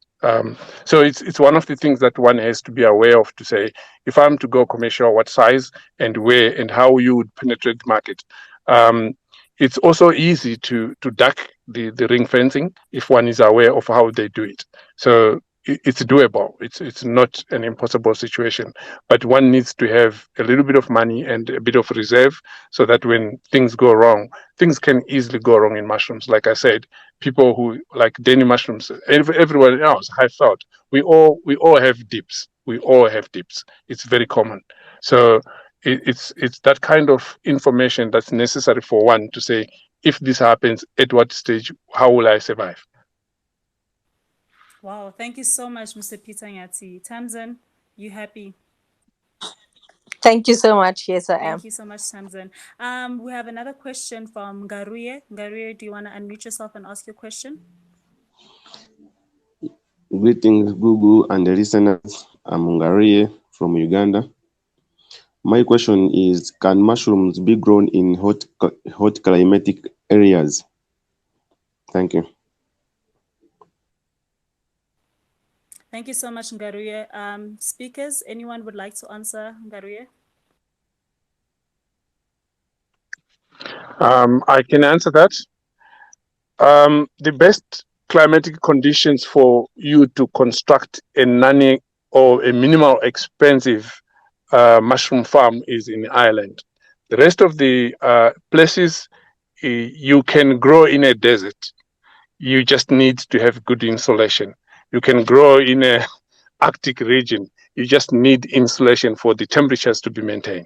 So it's one of the things that one has to be aware of, to say, if I'm to go commercial, what size and where and how you would penetrate the market. It's also easy to duck the ring fencing if one is aware of how they do it. So it's doable. It's not an impossible situation, but one needs to have a little bit of money and a bit of reserve so that when things go wrong, things can easily go wrong in mushrooms. Like I said, people who like Denny mushrooms, everyone else, I thought we all have dips. We all have dips. It's very common. So it's that kind of information that's necessary for one to say, if this happens, at what stage, how will I survive? Wow, thank you so much, Mr. Peter Nyati. Tamsin, you happy? Thank you so much. Yes, I am. Thank you so much, Tamsin. We have another question from Garuye. Garuye, do you want to unmute yourself and ask your question? Greetings, Google and the listeners. I'm Ngarie from Uganda. My question is, can mushrooms be grown in hot climatic areas? Thank you. Thank you so much, Ngaruye. Speakers, anyone would like to answer Ngaruye? I can answer that. The best climatic conditions for you to construct a nanny or a minimal expensive mushroom farm is in Ireland. The rest of the places you can grow in a desert. You just need to have good insulation. You can grow in a Arctic region. You just need insulation for the temperatures to be maintained.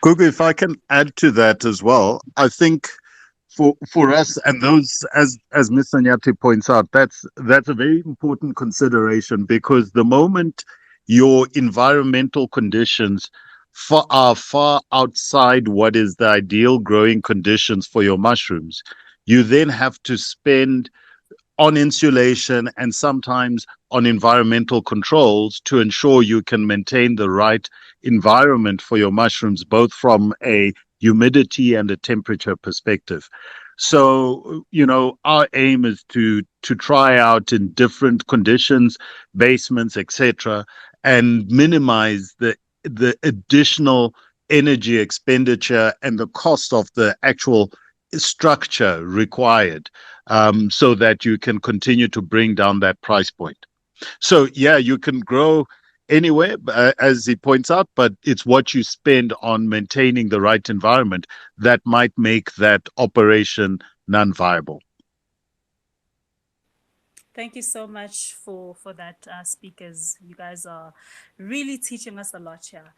Gugu, if I can add to that as well, I think for us and those, as Mr. Nyati points out, that's a very important consideration, because the moment your environmental conditions are far outside what is the ideal growing conditions for your mushrooms, you then have to spend on insulation and sometimes on environmental controls to ensure you can maintain the right environment for your mushrooms, both from a humidity and a temperature perspective. So, our aim is to try out in different conditions, basements, etc., and minimize the additional energy expenditure and the cost of the actual structure required, so that you can continue to bring down that price point. So, yeah, you can grow anywhere, as he points out, but it's what you spend on maintaining the right environment that might make that operation non-viable. Thank you so much for that, speakers. You guys are really teaching us a lot here.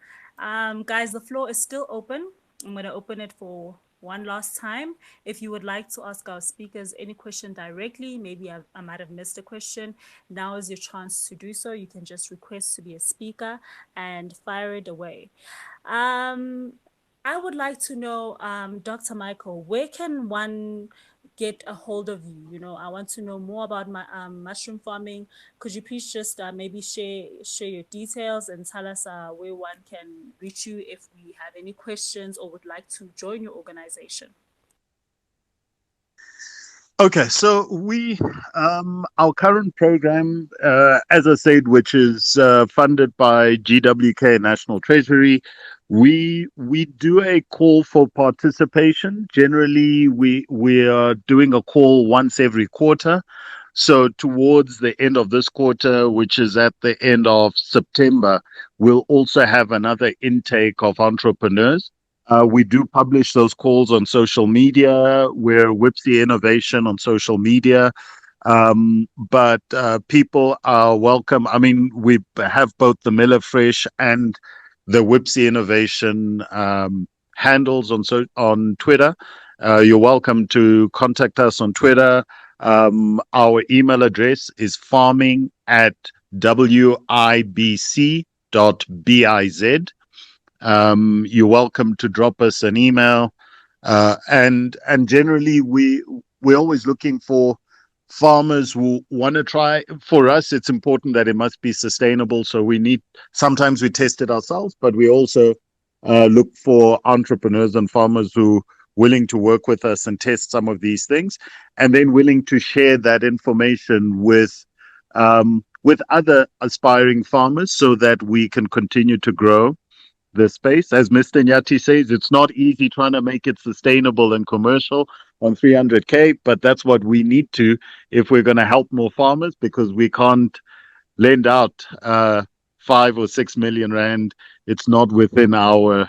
Guys, the floor is still open. I'm going to open it for one last time. If you would like to ask our speakers any question directly, maybe I might have missed a question, now is your chance to do so. You can just request to be a speaker and fire it away. I would like to know, Dr. Michael, where can one get a hold of you? I want to know more about my mushroom farming. Could you please just maybe share your details and tell us where one can reach you if we have any questions or would like to join your organization? Okay, so our current program, as I said, which is funded by GWK National Treasury, we do a call for participation. Generally, we are doing a call once every quarter. So towards the end of this quarter, which is at the end of September, we'll also have another intake of entrepreneurs. We do publish those calls on social media. We're Whipsy Innovation on social media. But people are welcome. I mean, we have both the Miller Fresh and the Whipsy Innovation handles on Twitter. You're welcome to contact us on Twitter. Our email address is farming@wibc.biz. You're welcome to drop us an email, and generally we're always looking for farmers who want to try. For us, it's important that it must be sustainable. So sometimes we test it ourselves, but we also look for entrepreneurs and farmers who willing to work with us and test some of these things, and then willing to share that information with other aspiring farmers so that we can continue to grow the space. As Mr. Nyati says, it's not easy trying to make it sustainable and commercial on 300K, but that's what we need to if we're going to help more farmers, because we can't lend out 5 or 6 million rand. It's not within our,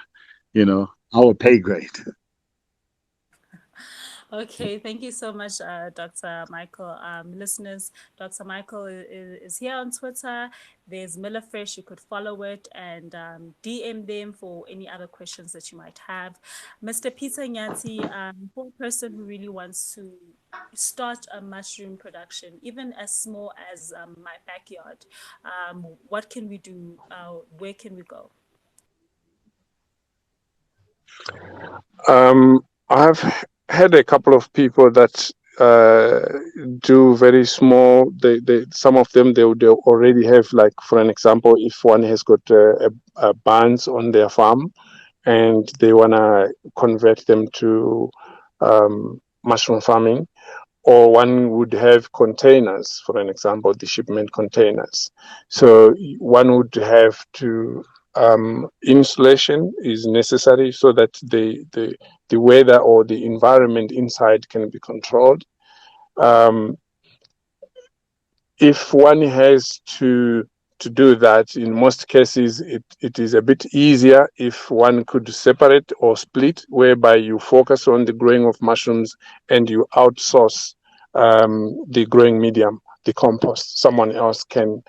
our pay grade. Okay, thank you so much, Dr. Michael. Listeners, Dr. Michael is here on Twitter. There's Miller Fresh. You could follow it and DM them for any other questions that you might have. Mr. Peter Nyati, for a person who really wants to start a mushroom production, even as small as my backyard, what can we do? Where can we go? I've had a couple of people that do very small. Some of them they already have, like, for an example, if one has got a barns on their farm and they wanna convert them to mushroom farming, or one would have containers, for an example, the shipment containers. So one would have to insulation is necessary so that the weather or the environment inside can be controlled. If one has to do that, in most cases, it is a bit easier if one could separate or split, whereby you focus on the growing of mushrooms and you outsource the growing medium, the compost. Someone else can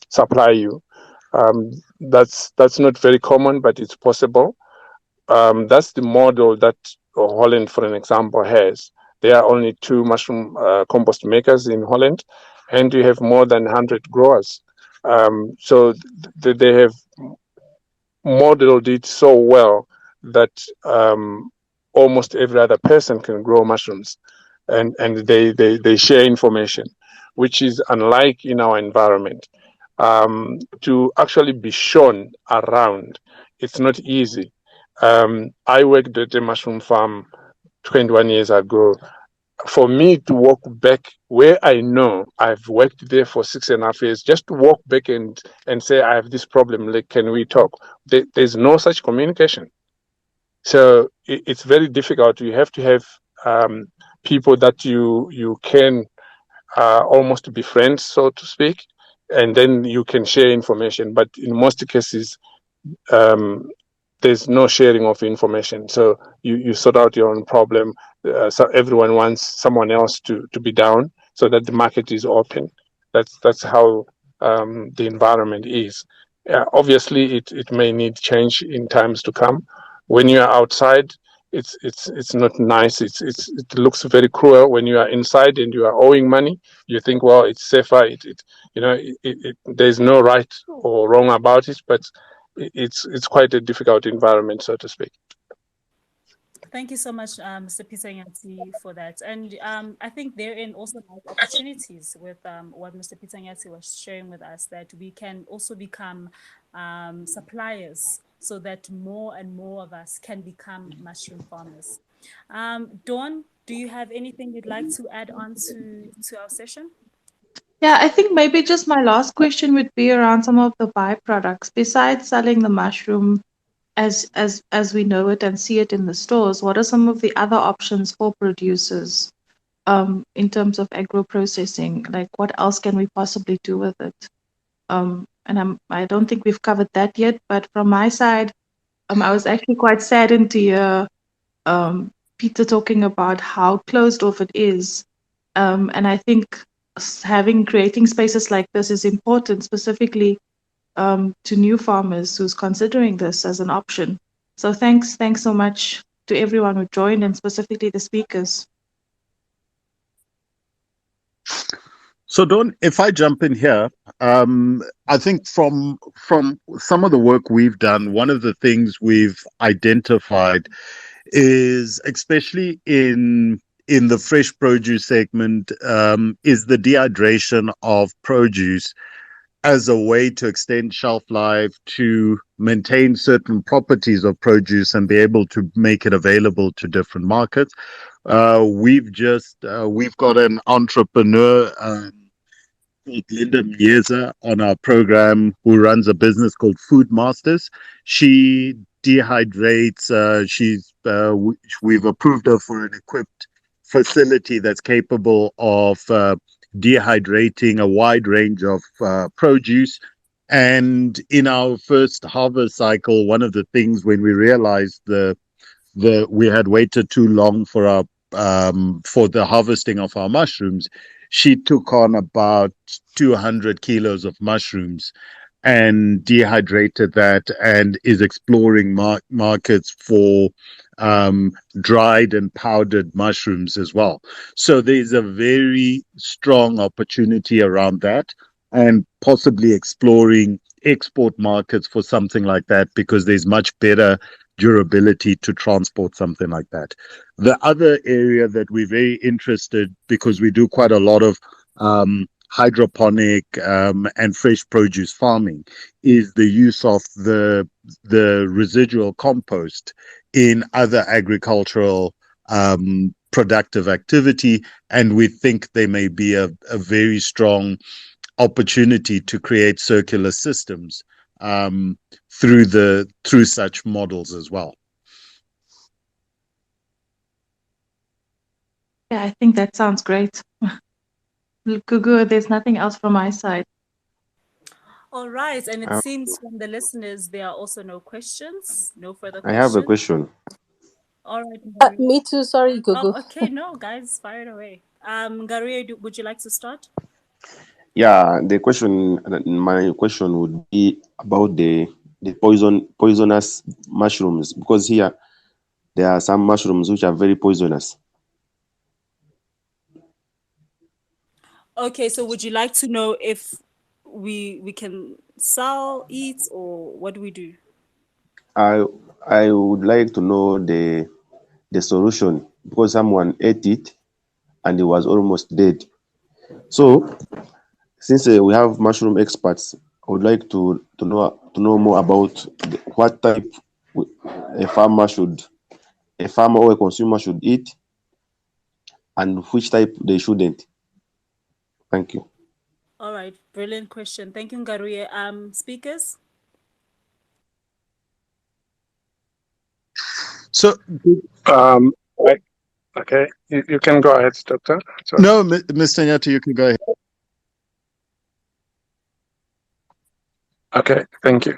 supply you. That's not very common, but it's possible. That's the model that Holland, for an example, has. There are only 2 mushroom compost makers in Holland, and you have more than 100 growers. So they have modeled it so well that almost every other person can grow mushrooms, and they share information, which is unlike in our environment. To actually be shown around, it's not easy. I worked at a mushroom farm 21 years ago. For me to walk back where I know I've worked there for 6.5 years, just to walk back and say, I have this problem, like, can we talk? There's no such communication. So it's very difficult. You have to have people that you can almost be friends, so to speak, and then you can share information. But in most cases, there's no sharing of information. So you sort out your own problem. So everyone wants someone else to be down so that the market is open. That's how the environment is. Obviously, it may need change in times to come. When you are outside, it's not nice. It looks very cruel when you are inside and you are owing money. You think, well, it's safer. There's no right or wrong about it, but it's quite a difficult environment, so to speak. Thank you so much, Mr. Peter Nyati, for that. And I think therein also lies opportunities with what Mr. Peter Nyati was sharing with us, that we can also become suppliers so that more and more of us can become mushroom farmers. Dawn, do you have anything you'd like to add on to our session? Yeah, I think maybe just my last question would be around some of the byproducts. Besides selling the mushroom as we know it and see it in the stores, what are some of the other options for producers in terms of agro processing? Like, what else can we possibly do with it? And I don't think we've covered that yet, but from my side, I was actually quite saddened to hear Peter talking about how closed off it is. And I think creating spaces like this is important, specifically to new farmers who's considering this as an option. So thanks so much to everyone who joined, and specifically the speakers. So, Don, if I jump in here, I think from some of the work we've done, one of the things we've identified is, especially in the fresh produce segment, is the dehydration of produce as a way to extend shelf life, to maintain certain properties of produce and be able to make it available to different markets. We've got an entrepreneur called Linda Mieza on our program who runs a business called Food Masters. She dehydrates. We've approved her for an equipped facility that's capable of dehydrating a wide range of produce. And in our first harvest cycle, one of the things when we realized we had waited too long for our for the harvesting of our mushrooms, she took on about 200 kilos of mushrooms and dehydrated that and is exploring markets for dried and powdered mushrooms as well. So there's a very strong opportunity around that and possibly exploring export markets for something like that because there's much better durability to transport something like that. The other area that we're very interested because we do quite a lot of hydroponic and fresh produce farming is the use of the residual compost in other agricultural productive activity, and we think there may be a very strong opportunity to create circular systems through such models as well. Yeah, I think that sounds great. Gugu, there's nothing else from my side. All right. And it I seems from the listeners, there are also no questions, no further I have a questions. question. All right, Ngaruye. Me too. Sorry, Gugu. Oh, okay. No, guys, fire it away. Ngaruye, would you like to start? Yeah, my question would be about the poisonous mushrooms, because here there are some mushrooms which are very poisonous. Okay, so would you like to know if we can sell, eat, or what do we do? I I would like to know the solution, because someone ate it and he was almost dead. So since we have mushroom experts, I would like to know more about what type a farmer or a consumer should eat, and which type they shouldn't. Thank you. All right, brilliant question. Thank you, Ngaruye. Speakers? So, right, okay, you can go ahead, Doctor. Sorry. No, Mr. Nyati, you can go ahead. Okay, thank you.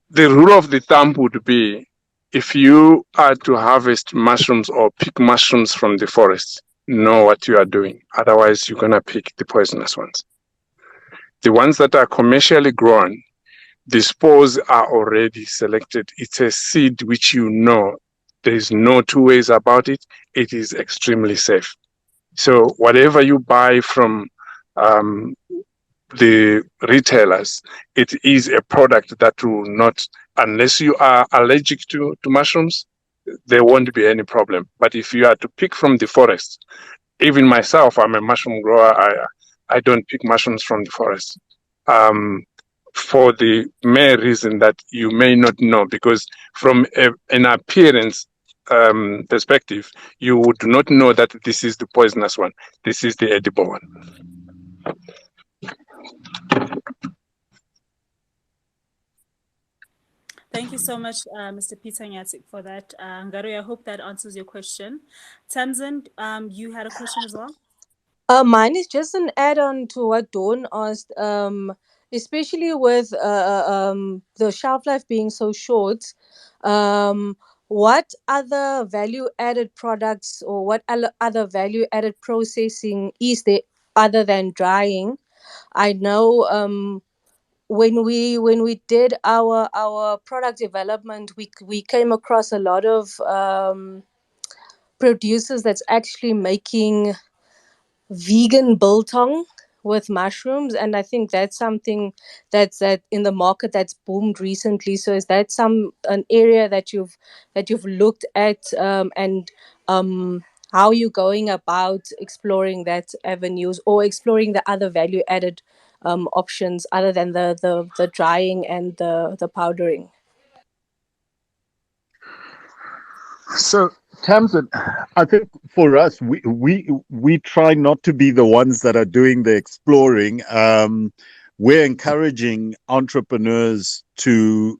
The rule of the thumb would be if you are to harvest mushrooms or pick mushrooms from the forest, know what you are doing. Otherwise, you're going to pick the poisonous ones. The ones that are commercially grown, the spores are already selected. It's a seed which you know. There is no two ways about it. It is extremely safe. So whatever you buy from the retailers, it is a product that will not, unless you are allergic to mushrooms, there won't be any problem. But if you are to pick from the forest, even myself, I'm a mushroom grower. I don't pick mushrooms from the forest. For the mere reason that you may not know, because from an appearance perspective, you would not know that this is the poisonous one. This is the edible one. Thank you so much, Mr. Peter Nyatsik, for that. Ngaruye, I hope that answers your question. Tamsin, you had a question as well? Mine is just an add-on to what Dawn asked. Especially with the shelf life being so short, what other value-added products or what other value-added processing is there other than drying? I know when we did our product development, we came across a lot of producers that's actually making vegan biltong with mushrooms, and I think that's something that in the market that's boomed recently. So is that an area that you've looked at, and how are you going about exploring that avenues or exploring the other value added options other than the drying and the powdering? So, Tamsin, I think for us, we try not to be the ones that are doing the exploring. We're encouraging entrepreneurs to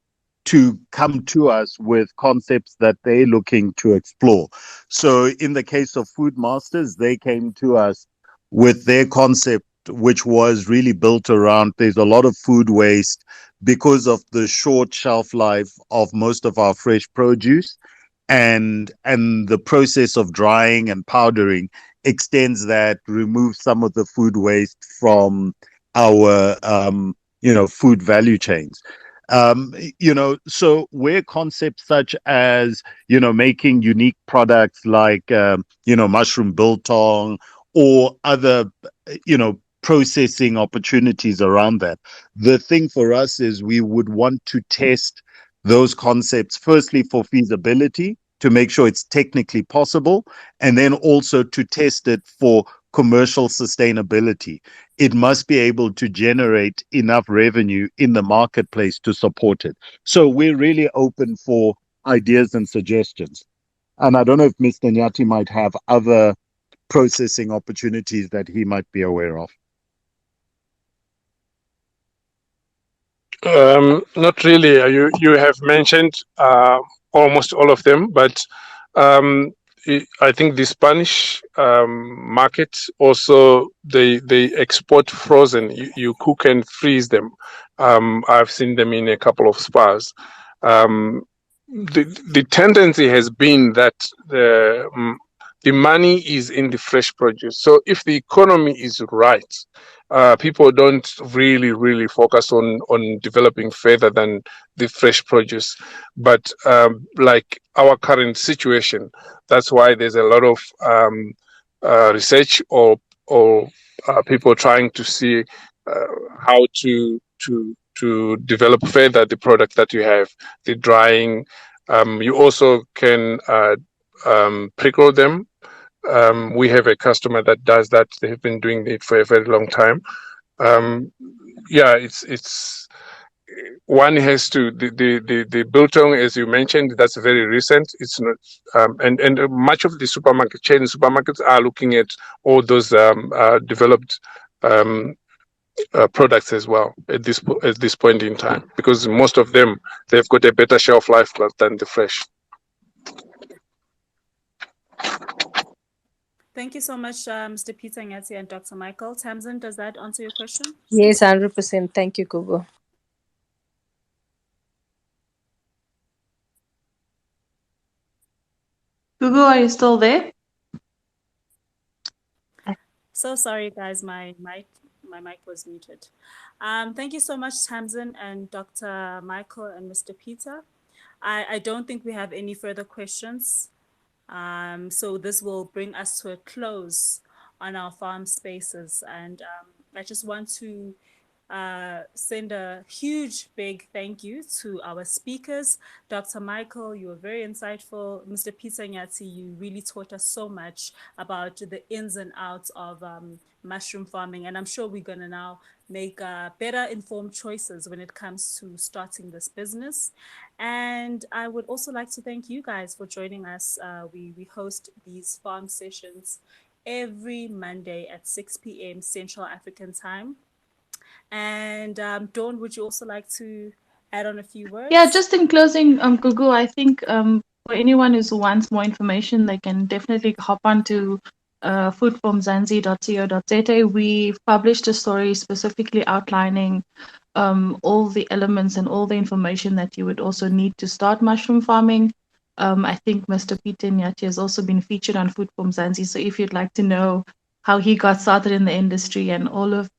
come to us with concepts that they're looking to explore. So, in the case of Food Masters, they came to us with their concept, which was really built around there's a lot of food waste because of the short shelf life of most of our fresh produce, and the process of drying and powdering extends that, removes some of the food waste from our food value chains. So where concepts such as making unique products like mushroom biltong or other processing opportunities around that, the thing for us is we would want to test those concepts firstly for feasibility to make sure it's technically possible, and then also to test it for commercial sustainability. It must be able to generate enough revenue in the marketplace to support it. So we're really open for ideas and suggestions. And I don't know if Mr. Nyati might have other processing opportunities that he might be aware of. Not really. You have mentioned almost all of them, but I think the Spanish market also they export frozen. You cook and freeze them. I've seen them in a couple of spas. The tendency has been that the money is in the fresh produce. So if the economy is right, people don't really focus on developing further than the fresh produce. But like our current situation, that's why there's a lot of research or people trying to see how to develop further the product that you have, the drying. You also can pre-grow them. We have a customer that does that. They've been doing it for a very long time. Yeah, it's one has to the biltong, as you mentioned, that's very recent. It's not and much of the supermarkets are looking at all those developed products as well at this point in time, because most of them, they've got a better shelf life than the fresh. Thank you so much, Mr. Peter Nyati and Dr. Michael. Tamsin, does that answer your question? Yes, 100%. Thank you, Google. Google, are you still there? So sorry, guys, my mic was muted. Thank you so much, Tamsin and Dr. Michael and Mr. Peter. I don't think we have any further questions. So this will bring us to a close on our farm spaces. And I just want to send a huge, big thank you to our speakers. Dr. Michael, you were very insightful. Mr. Peter Nyati, you really taught us so much about the ins and outs of mushroom farming. And I'm sure we're going to now make better informed choices when it comes to starting this business. And I would also like to thank you guys for joining us. We host these farm sessions every Monday at 6 p.m. Central African time. And Dawn, would you also like to add on a few words? Yeah, just in closing, Gugu, I think for anyone who wants more information, they can definitely hop on to foodformzamsi.co.za. We published a story specifically outlining all the elements and all the information that you would also need to start mushroom farming. I think Mr. Peter Nyati has also been featured on Food Form Zanzi. So if you'd like to know how he got started in the industry and all of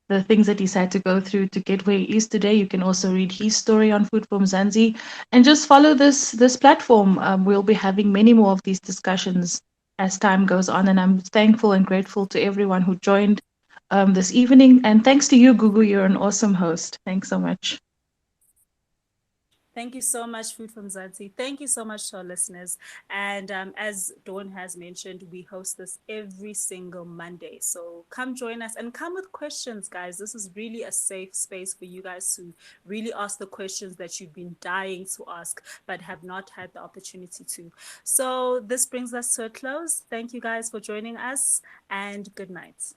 the things that he's had to go through to get where he is today, you can also read his story on Food Form Zanzi, and just follow this platform. We'll be having many more of these discussions as time goes on, and I'm thankful and grateful to everyone who joined this evening. And thanks to you, Gugu, you're an awesome host. Thanks so much. Thank you so much, Food from Zanzi. Thank you so much to our listeners. And as Dawn has mentioned, we host this every single Monday. So come join us and come with questions, guys. This is really a safe space for you guys to really ask the questions that you've been dying to ask, but have not had the opportunity to. So this brings us to a close. Thank you guys for joining us, and good night.